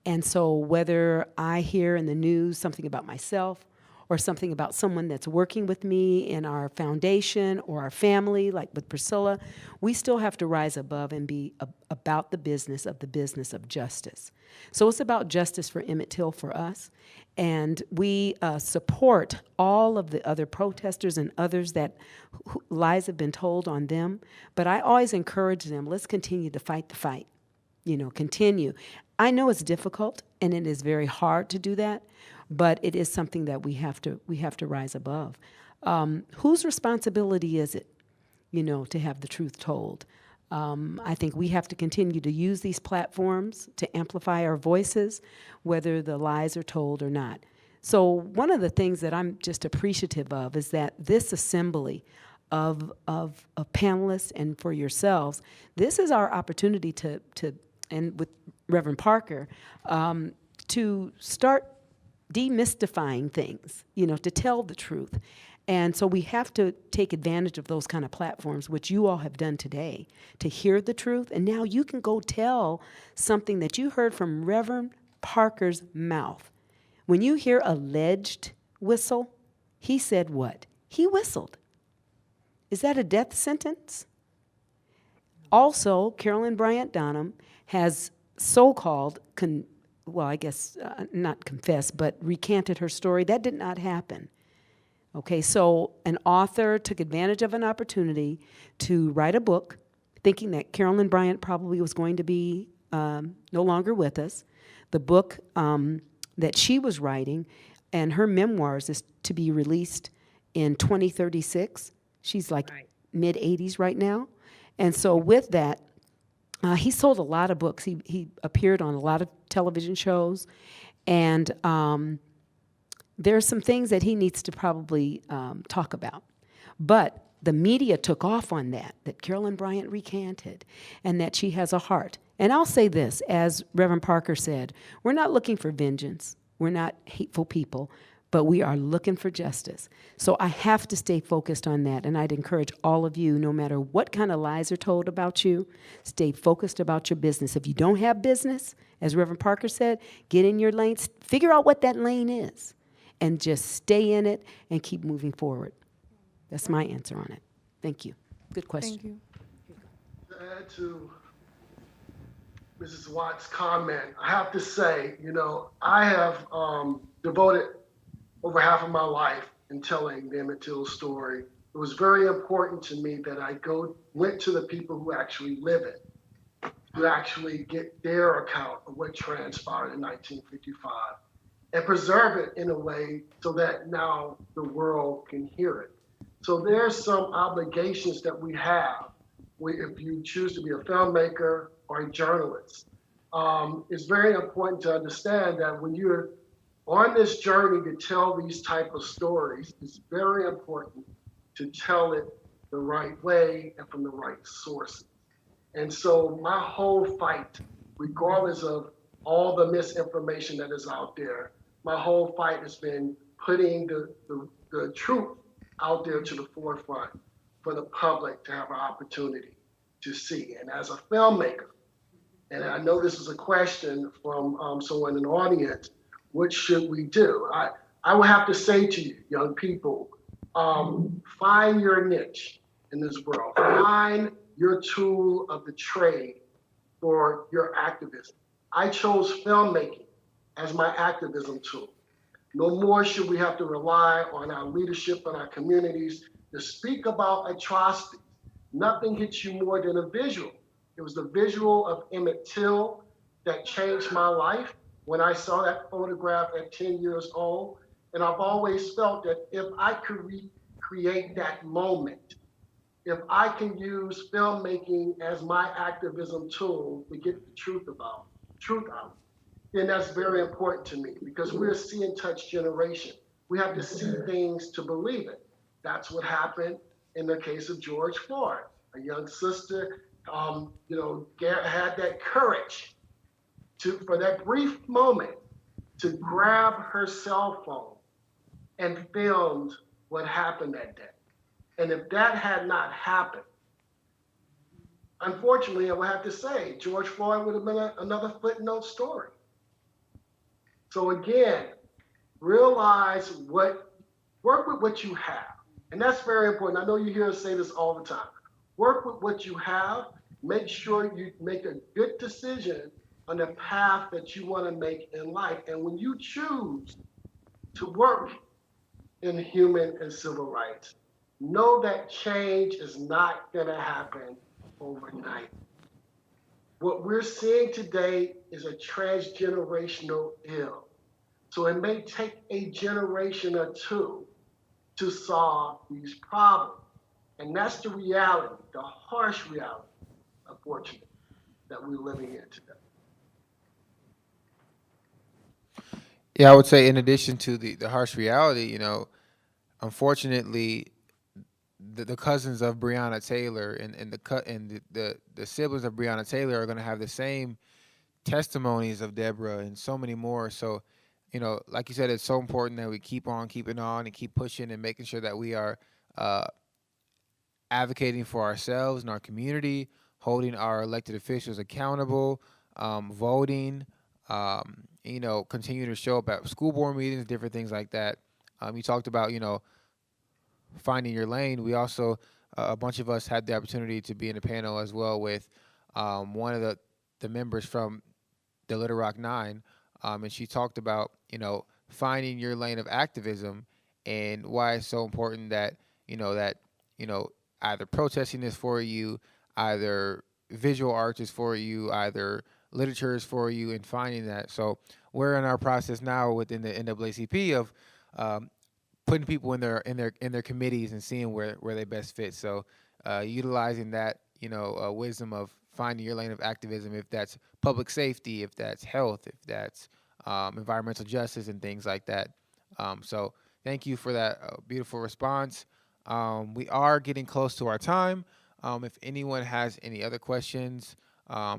And so whether I hear in the news something about myself or something about someone that's working with me in our foundation or our family, like with Priscilla, we still have to rise above and be about the business of justice. So it's about justice for Emmett Till for us, and we support all of the other protesters and others that lies have been told on them, but I always encourage them, let's continue to fight the fight, continue. I know it's difficult, and it is very hard to do that, but it is something that we have to rise above. Whose responsibility is it, to have the truth told? I think we have to continue to use these platforms to amplify our voices, whether the lies are told or not. So one of the things that I'm just appreciative of is that this assembly of panelists and for yourselves, this is our opportunity to and with Reverend Parker, to start demystifying things, to tell the truth. And so we have to take advantage of those kind of platforms, which you all have done today, to hear the truth. And now you can go tell something that you heard from Reverend Parker's mouth. When you hear alleged whistle, he said what? He whistled. Is that a death sentence? Also, Carolyn Bryant Donham has so-called, not confessed, but recanted her story. That did not happen. Okay, so an author took advantage of an opportunity to write a book, thinking that Carolyn Bryant probably was going to be no longer with us. The book that she was writing and her memoirs is to be released in 2036. She's like mid 80s right now. And so with that, he sold a lot of books. He appeared on a lot of television shows. And there are some things that he needs to probably talk about. But the media took off on that Carolyn Bryant recanted, and that she has a heart. And I'll say this, as Reverend Parker said, we're not looking for vengeance. We're not hateful people, but we are looking for justice. So I have to stay focused on that, and I'd encourage all of you, no matter what kind of lies are told about you, stay focused about your business. If you don't have business, as Reverend Parker said, get in your lane, figure out what that lane is, and just stay in it and keep moving forward. That's my answer on it. Thank you. Good question. Thank you. To add to Mrs. Watt's comment, I have to say, I have devoted over half of my life in telling the Emmett Till story. It was very important to me that I went to the people who actually live it, to actually get their account of what transpired in 1955 and preserve it in a way so that now the world can hear it. So there's some obligations that we have if you choose to be a filmmaker or a journalist. It's very important to understand that when you're on this journey to tell these type of stories, it's very important to tell it the right way and from the right sources. And so my whole fight, regardless of all the misinformation that is out there, my whole fight has been putting the truth out there to the forefront for the public to have an opportunity to see. And as a filmmaker, and I know this is a question from someone in the audience, what should we do? I would have to say to you, young people, find your niche in this world. Find your tool of the trade for your activism. I chose filmmaking as my activism tool. No more should we have to rely on our leadership and our communities to speak about atrocities. Nothing hits you more than a visual. It was the visual of Emmett Till that changed my life when I saw that photograph at 10 years old. And I've always felt that if I could recreate that moment, if I can use filmmaking as my activism tool to get the truth out, then that's very important to me because we're a see and touch generation. We have to see things to believe it. That's what happened in the case of George Floyd. A young sister, had that courage for that brief moment to grab her cell phone and filmed what happened that day. And if that had not happened, unfortunately, I would have to say, George Floyd would have been another footnote story. So again, work with what you have. And that's very important. I know you hear us say this all the time. Work with what you have. Make sure you make a good decision on the path that you want to make in life. And when you choose to work in human and civil rights, know that change is not going to happen overnight. What we're seeing today is a transgenerational ill. So it may take a generation or two to solve these problems. And that's the reality, the harsh reality, unfortunately, that we're living in today. Yeah, I would say in addition to the harsh reality, unfortunately, the cousins of Breonna Taylor and the siblings of Breonna Taylor are going to have the same testimonies of Deborah and so many more. So, like you said, it's so important that we keep on keeping on and keep pushing and making sure that we are advocating for ourselves and our community, holding our elected officials accountable, voting, continuing to show up at school board meetings, different things like that. You talked about, finding your lane. We also, a bunch of us had the opportunity to be in a panel as well with one of the members from the Little Rock Nine, and she talked about, finding your lane of activism and why it's so important that either protesting is for you, either visual arts is for you, either literature is for you, and finding that. So we're in our process now within the NAACP of putting people in their committees and seeing where they best fit. So utilizing that wisdom of finding your lane of activism, if that's public safety, if that's health, if that's environmental justice and things like that. So thank you for that beautiful response. We are getting close to our time. If anyone has any other questions,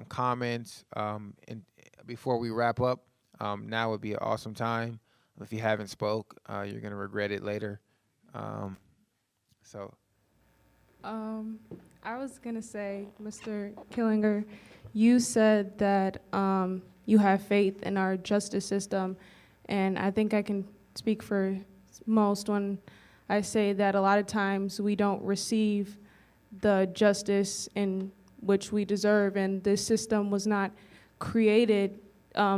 comments, and before we wrap up, now would be an awesome time. If you haven't spoke, you're gonna regret it later. So I was gonna say, Mr. Killinger, you said that you have faith in our justice system, and I think I can speak for most when I say that a lot of times we don't receive the justice in which we deserve, and this system was not created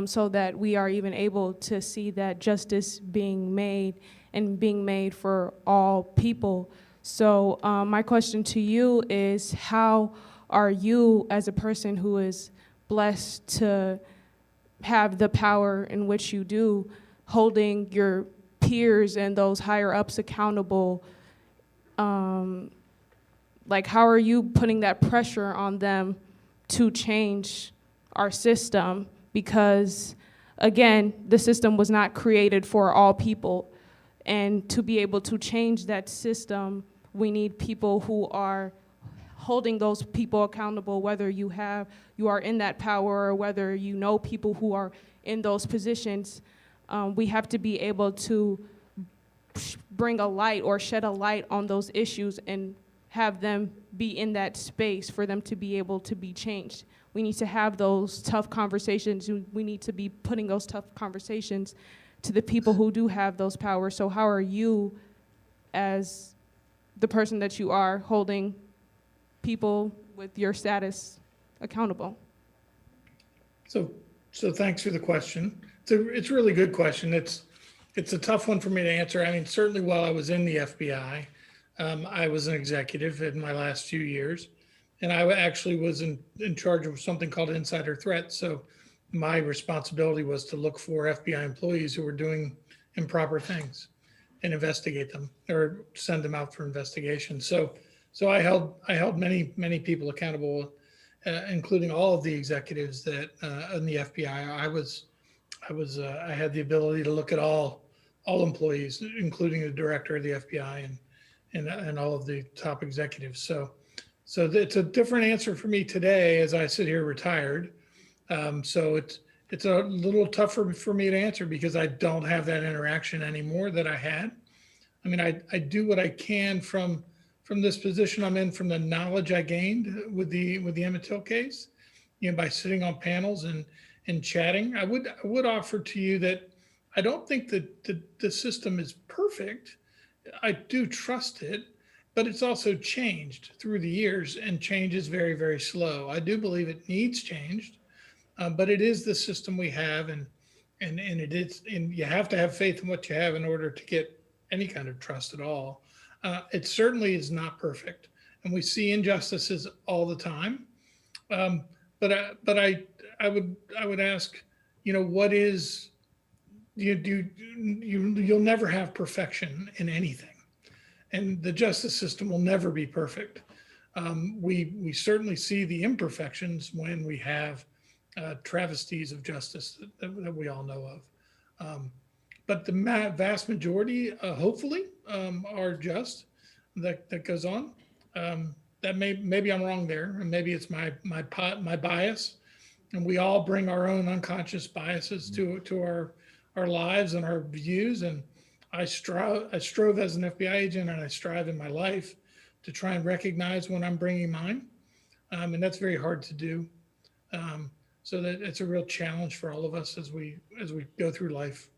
so that we are even able to see that justice being made and being made for all people. So my question to you is, how are you, as a person who is blessed to have the power in which you do, holding your peers and those higher ups accountable? Like, how are you putting that pressure on them to change our system? Because, again, the system was not created for all people. And to be able to change that system, we need people who are holding those people accountable, whether you are in that power or whether you know people who are in those positions. We have to be able to bring a light or shed a light on those issues and have them be in that space for them to be able to be changed. We need to have those tough conversations. We need to be putting those tough conversations to the people who do have those powers. So how are you, as the person that you are, holding people with your status accountable? So thanks for the question. It's a really good question. It's a tough one for me to answer. I mean, certainly while I was in the FBI, I was an executive in my last few years, and I actually was in charge of something called insider threat. So my responsibility was to look for FBI employees who were doing improper things and investigate them or send them out for investigation. So I held many people accountable, including all of the executives that in the FBI. I had the ability to look at all employees, including the director of the FBI and all of the top executives. So it's a different answer for me today as I sit here retired. So it's a little tougher for me to answer because I don't have that interaction anymore that I had. I mean, I do what I can from this position I'm in, from the knowledge I gained with the Emmett Till case, by sitting on panels and chatting. I would offer to you that I don't think that the system is perfect. I do trust it, but it's also changed through the years, and change is very, very slow. I do believe it needs changed, but it is the system we have, and it is, and you have to have faith in what you have in order to get any kind of trust at all. It certainly is not perfect, and we see injustices all the time. But I would ask, what is you'll never have perfection in anything, and the justice system will never be perfect. We certainly see the imperfections when we have travesties of justice that we all know of. But the vast majority, hopefully, are just. That goes on. That maybe I'm wrong there, and maybe it's my bias, and we all bring our own unconscious biases to our lives and our views. And I strove as an FBI agent, and I strive in my life to try and recognize when I'm bringing mine, and that's very hard to do. So that it's a real challenge for all of us as we go through life,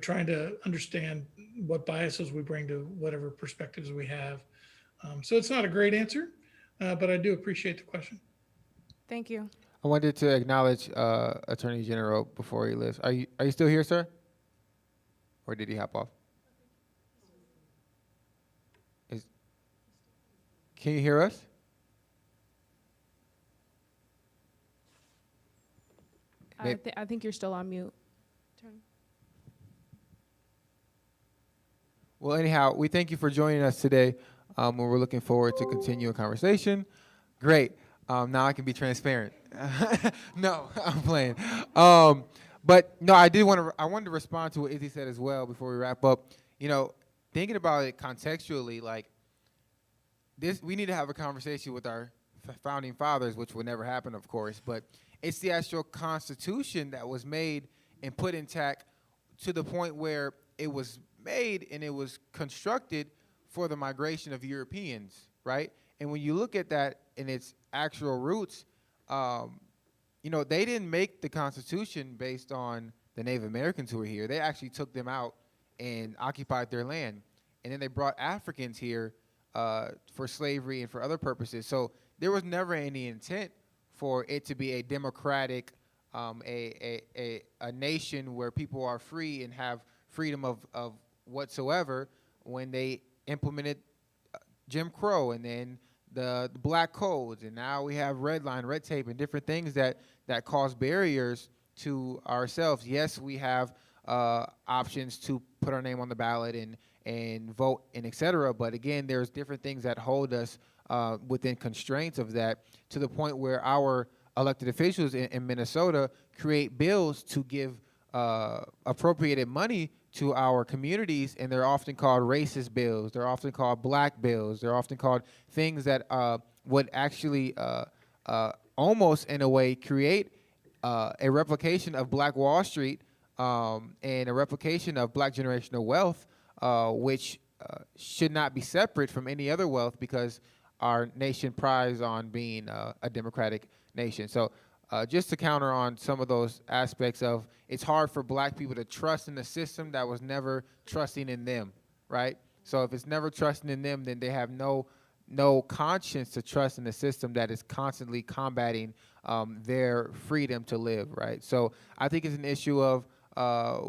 trying to understand what biases we bring to whatever perspectives we have. So it's not a great answer, but I do appreciate the question. Thank you. I wanted to acknowledge Attorney General before he leaves. Are you still here, sir? Or did he hop off? Can you hear us? I think you're still on mute. Well, anyhow, we thank you for joining us today. We're looking forward to continuing conversation. Great. Now I can be transparent. No, I'm playing. But no, I wanted to respond to what Izzy said as well before we wrap up. You know, thinking about it contextually, like this, we need to have a conversation with our founding fathers, which will never happen, of course. But it's the actual Constitution that was made and put intact to the point where it was made and it was constructed for the migration of Europeans, right? And when you look at that in its actual roots, you know, they didn't make the Constitution based on the Native Americans who were here. They actually took them out and occupied their land. And then they brought Africans here for slavery and for other purposes. So there was never any intent for it to be a democratic, a nation where people are free and have freedom of whatsoever. When they implemented Jim Crow and then the black codes, and now we have red line, red tape, and different things that cause barriers to ourselves. Yes, we have options to put our name on the ballot and vote and et cetera, but again, there's different things that hold us within constraints of that, to the point where our elected officials in Minnesota create bills to give appropriated money to our communities, and they're often called racist bills. They're often called black bills. They're often called things that would actually almost, in a way, create a replication of Black Wall Street and a replication of Black generational wealth, which should not be separate from any other wealth, because our nation prides on being a democratic nation. So just to counter on some of those aspects of, it's hard for black people to trust in the system that was never trusting in them, right? So if it's never trusting in them, then they have no conscience to trust in the system that is constantly combating their freedom to live, right? So I think it's an issue of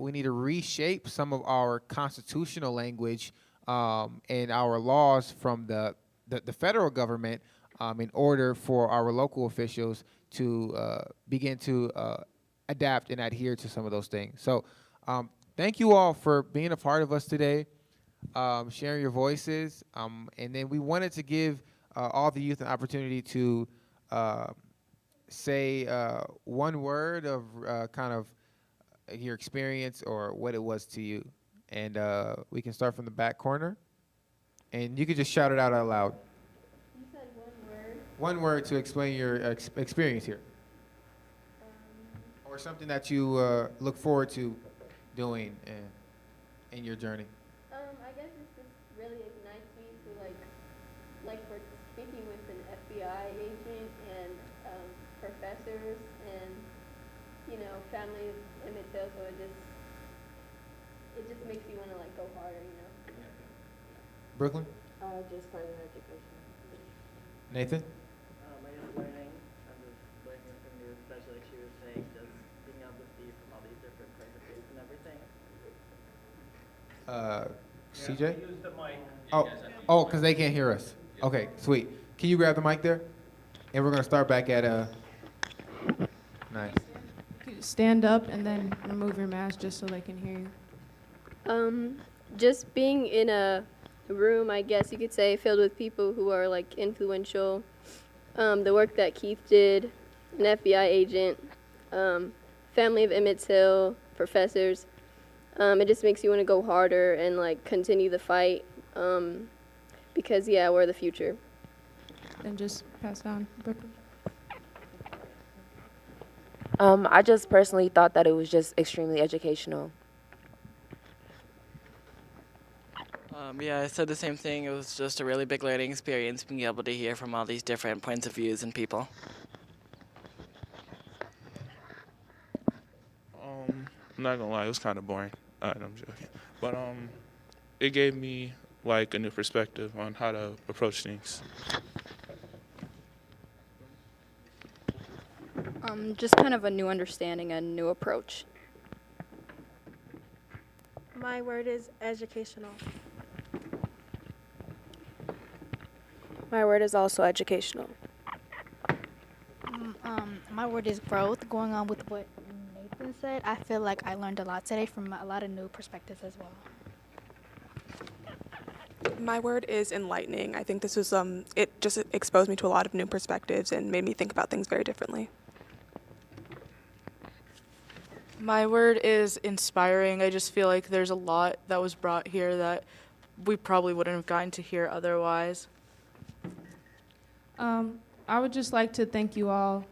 we need to reshape some of our constitutional language and our laws from the federal government in order for our local officials to begin to adapt and adhere to some of those things. So thank you all for being a part of us today, sharing your voices. And then we wanted to give all the youth an opportunity to say one word of kind of your experience or what it was to you. And we can start from the back corner. And you can just shout it out loud. You said one word. One word to explain your experience here. Or something that you look forward to doing in your journey. I guess it's just really ignites me to like for speaking with an FBI agent and professors and, you know, family of Emmett Till, so it just makes you want to like go harder, you know. Brooklyn? Just further education. Nathan? My is learning. I'm just learning from you, especially like she was saying, just being able to see from all these different points of views and everything. CJ? Use the mic. Oh, because they can't hear us. Okay, sweet. Can you grab the mic there? And we're going to start back at nice. Stand up and then remove your mask just so they can hear you. Just being in a room, I guess you could say, filled with people who are like influential. The work that Keith did, an FBI agent, family of Emmett Till, professors. It just makes you want to go harder and like continue the fight, because yeah, we're the future. And just pass on, Brooklyn. I just personally thought that it was just extremely educational. Yeah, I said the same thing. It was just a really big learning experience, being able to hear from all these different points of views and people. I'm not gonna lie, it was kind of boring. I'm joking, but it gave me like a new perspective on how to approach things. Just kind of a new understanding, a new approach. My word is educational. My word is also educational. My word is growth. Going on with what Nathan said, I feel like I learned a lot today from a lot of new perspectives as well. My word is enlightening. I think this was it just exposed me to a lot of new perspectives and made me think about things very differently. My word is inspiring. I just feel like there's a lot that was brought here that we probably wouldn't have gotten to hear otherwise. I would just like to thank you all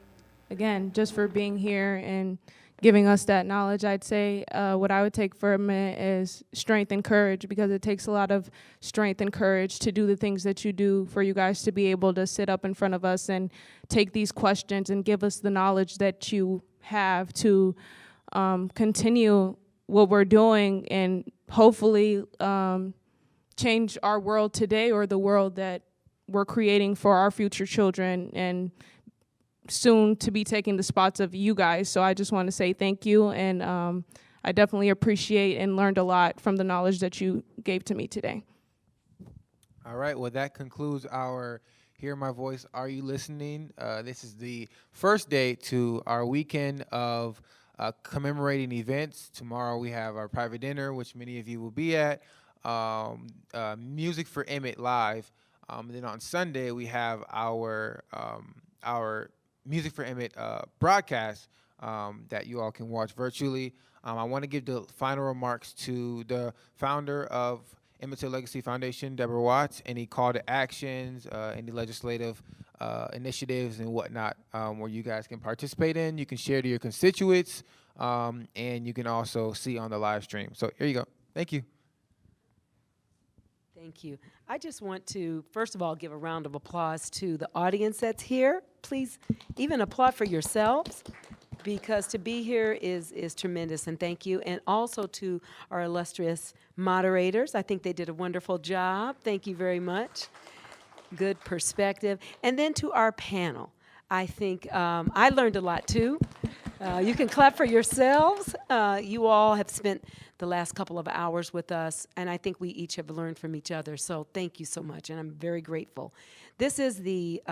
again just for being here and giving us that knowledge. I'd say what I would take from it is strength and courage, because it takes a lot of strength and courage to do the things that you do, for you guys to be able to sit up in front of us and take these questions and give us the knowledge that you have to continue what we're doing and hopefully change our world today, or the world that we're creating for our future children, and soon to be taking the spots of you guys. So I just want to say thank you, and I definitely appreciate and learned a lot from the knowledge that you gave to me today. All right, well, that concludes our Hear My Voice, Are You Listening? This is the first day to our weekend of commemorating events. Tomorrow we have our private dinner, which many of you will be at, Music for Emmett Live. Then on Sunday we have our Music for Emmett broadcast that you all can watch virtually. I want to give the final remarks to the founder of Emmett Till Legacy Foundation, Deborah Watts. Any call to actions, any legislative initiatives and whatnot where you guys can participate in. You can share to your constituents, and you can also see on the live stream. So here you go. Thank you. Thank you. I just want to, first of all, give a round of applause to the audience that's here. Please even applaud for yourselves, because to be here is tremendous, and thank you. And also to our illustrious moderators. I think they did a wonderful job. Thank you very much. Good perspective. And then to our panel. I think I learned a lot too. You can clap for yourselves. You all have spent the last couple of hours with us, and I think we each have learned from each other. So thank you so much, and I'm very grateful. This is the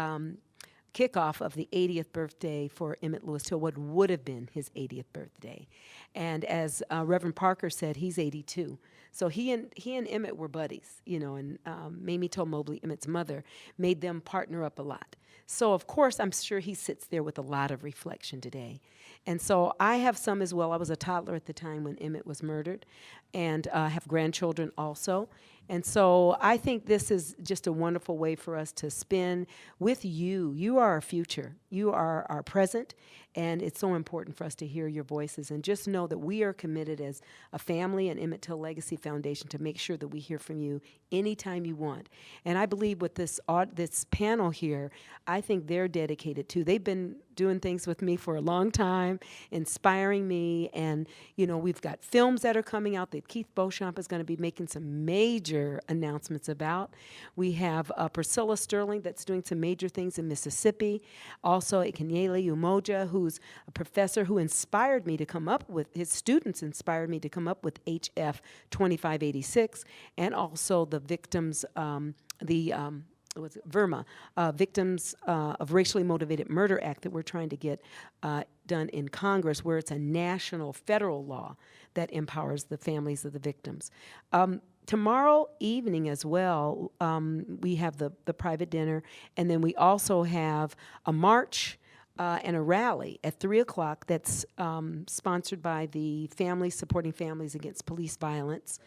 kickoff of the 80th birthday for Emmett Lewis Till, what would have been his 80th birthday. And as Reverend Parker said, he's 82. So he and Emmett were buddies, you know, and Mamie Till Mobley, Emmett's mother, made them partner up a lot. So, of course, I'm sure he sits there with a lot of reflection today. And so I have some as well. I was a toddler at the time when Emmett was murdered, and have grandchildren also. And so I think this is just a wonderful way for us to spend with you. You are our future. You are our present. And it's so important for us to hear your voices, and just know that we are committed as a family and Emmett Till Legacy Foundation to make sure that we hear from you anytime you want. And I believe with this panel here, I think they're dedicated too. They've been doing things with me for a long time, inspiring me. And, you know, we've got films that are coming out that Keith Beauchamp is going to be making some major announcements about. We have Priscilla Sterling that's doing some major things in Mississippi. Also, Kenyele Umoja, who's a professor who inspired me to come up with, his students inspired me to come up with HF 2586, and also the victims, VRMA, Victims of Racially Motivated Murder Act that we're trying to get done in Congress, where it's a national federal law that empowers the families of the victims. Tomorrow evening as well, we have the private dinner, and then we also have a march and a rally at 3 o'clock that's sponsored by the Families Supporting Families Against Police Violence.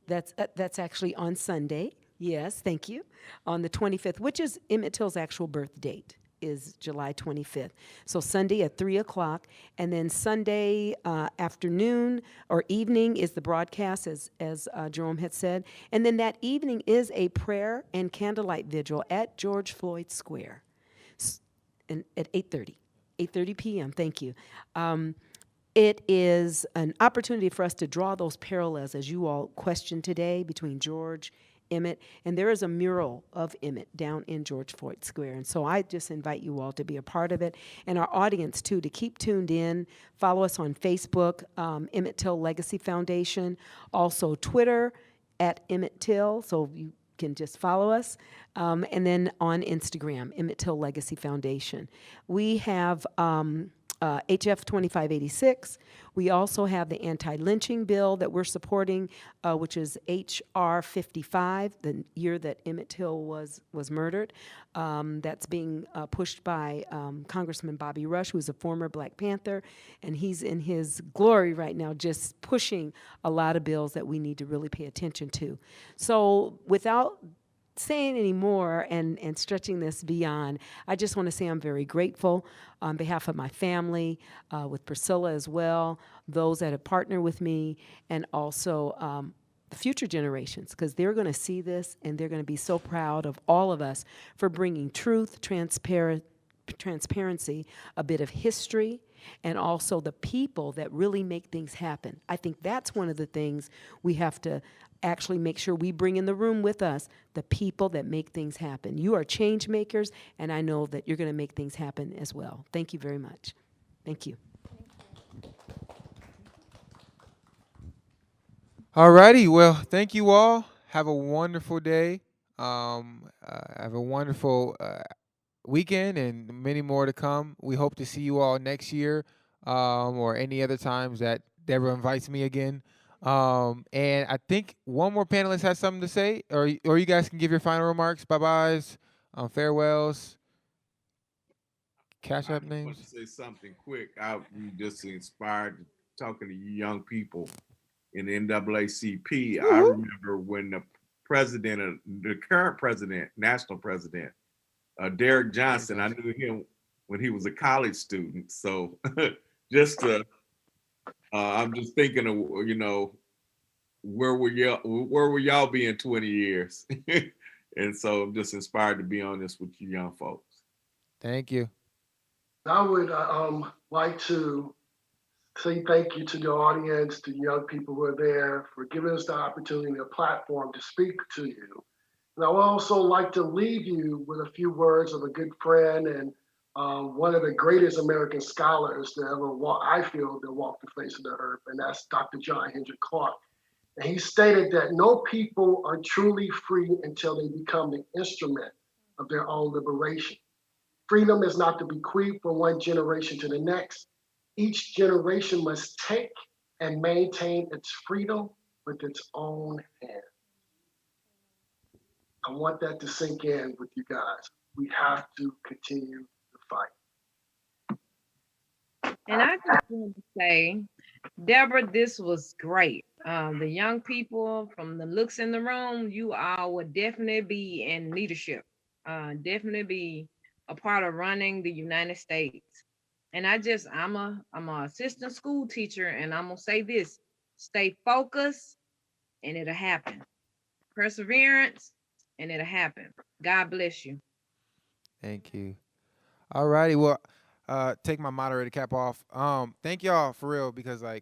That's actually on Sunday. Yes, thank you. On the 25th, which is Emmett Till's actual birth date, is July 25th. So Sunday at 3 o'clock, and then Sunday afternoon or evening is the broadcast, as Jerome had said. And then that evening is a prayer and candlelight vigil at George Floyd Square, and at 8:30 p.m. Thank you. It is an opportunity for us to draw those parallels, as you all questioned today, between George, Emmett, and there is a mural of Emmett down in George Floyd Square. And so I just invite you all to be a part of it, and our audience too, to keep tuned in. Follow us on Facebook, Emmett Till Legacy Foundation, also Twitter at Emmett Till, so you can just follow us. And then on Instagram, Emmett Till Legacy Foundation. We have HF 2586. We also have the anti-lynching bill that we're supporting, which is HR 55, the year that Emmett Till was murdered. That's being pushed by Congressman Bobby Rush, who's a former Black Panther, and he's in his glory right now, just pushing a lot of bills that we need to really pay attention to. So without saying any more and stretching this beyond, I just want to say I'm very grateful on behalf of my family, with Priscilla as well, those that have partnered with me, and also the future generations, because they're going to see this and they're going to be so proud of all of us for bringing truth, transparency, a bit of history, and also the people that really make things happen. I think that's one of the things we have to actually make sure we bring in the room with us, the people that make things happen. You are change makers, and I know that you're going to make things happen as well. Thank you very much. Thank you. All righty. Well, thank you all. Have a wonderful day. Have a wonderful weekend and many more to come. We hope to see you all next year, or any other times that Deborah invites me again. And I think one more panelist has something to say, or you guys can give your final remarks, bye-byes, farewells, cash app I names. want to say something quick. I'm just inspired talking to you young people in the NAACP. I remember when the current president, national president, Derek Johnson, I knew him when he was a college student. So I'm just thinking of, where will y'all be in 20 years? And so I'm just inspired to be on this with you young folks. Thank you. I would like to say thank you to the audience, to young people who are there, for giving us the opportunity and a platform to speak to you. And I would also like to leave you with a few words of a good friend and one of the greatest American scholars that ever I feel, that walked the face of the earth, and that's Dr. John Henrik Clarke. And he stated that no people are truly free until they become the instrument of their own liberation. Freedom is not to bequeath from one generation to the next. Each generation must take and maintain its freedom with its own hand. I want that to sink in with you guys. We have to continue to fight. And I just want to say, Deborah, this was great. The young people, from the looks in the room, you all would definitely be in leadership, definitely be a part of running the United States. And I'm an assistant school teacher, and I'm gonna say this: stay focused, and it'll happen. Perseverance, and it'll happen. God bless you. Thank you. All righty. Well, take my moderator cap off. Thank y'all for real, because I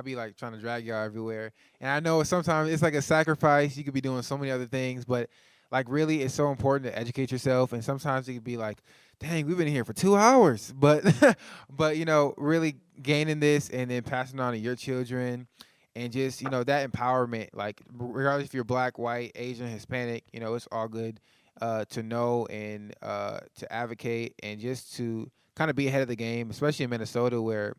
be like trying to drag y'all everywhere, and I know sometimes it's like a sacrifice. You could be doing so many other things, but like really, it's so important to educate yourself. And sometimes it could be like, dang, we've been here for 2 hours, but but really gaining this and then passing on to your children, and just that empowerment. Like regardless if you're black, white, Asian, Hispanic, it's all good to know and to advocate and just to kind of be ahead of the game, especially in Minnesota where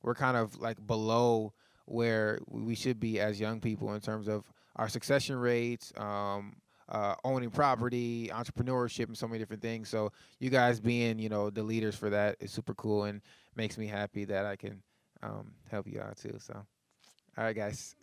we're kind of like below where we should be as young people in terms of our succession rates, owning property, entrepreneurship, and so many different things. So you guys being, the leaders for that is super cool and makes me happy that I can help you out too. So, all right, guys.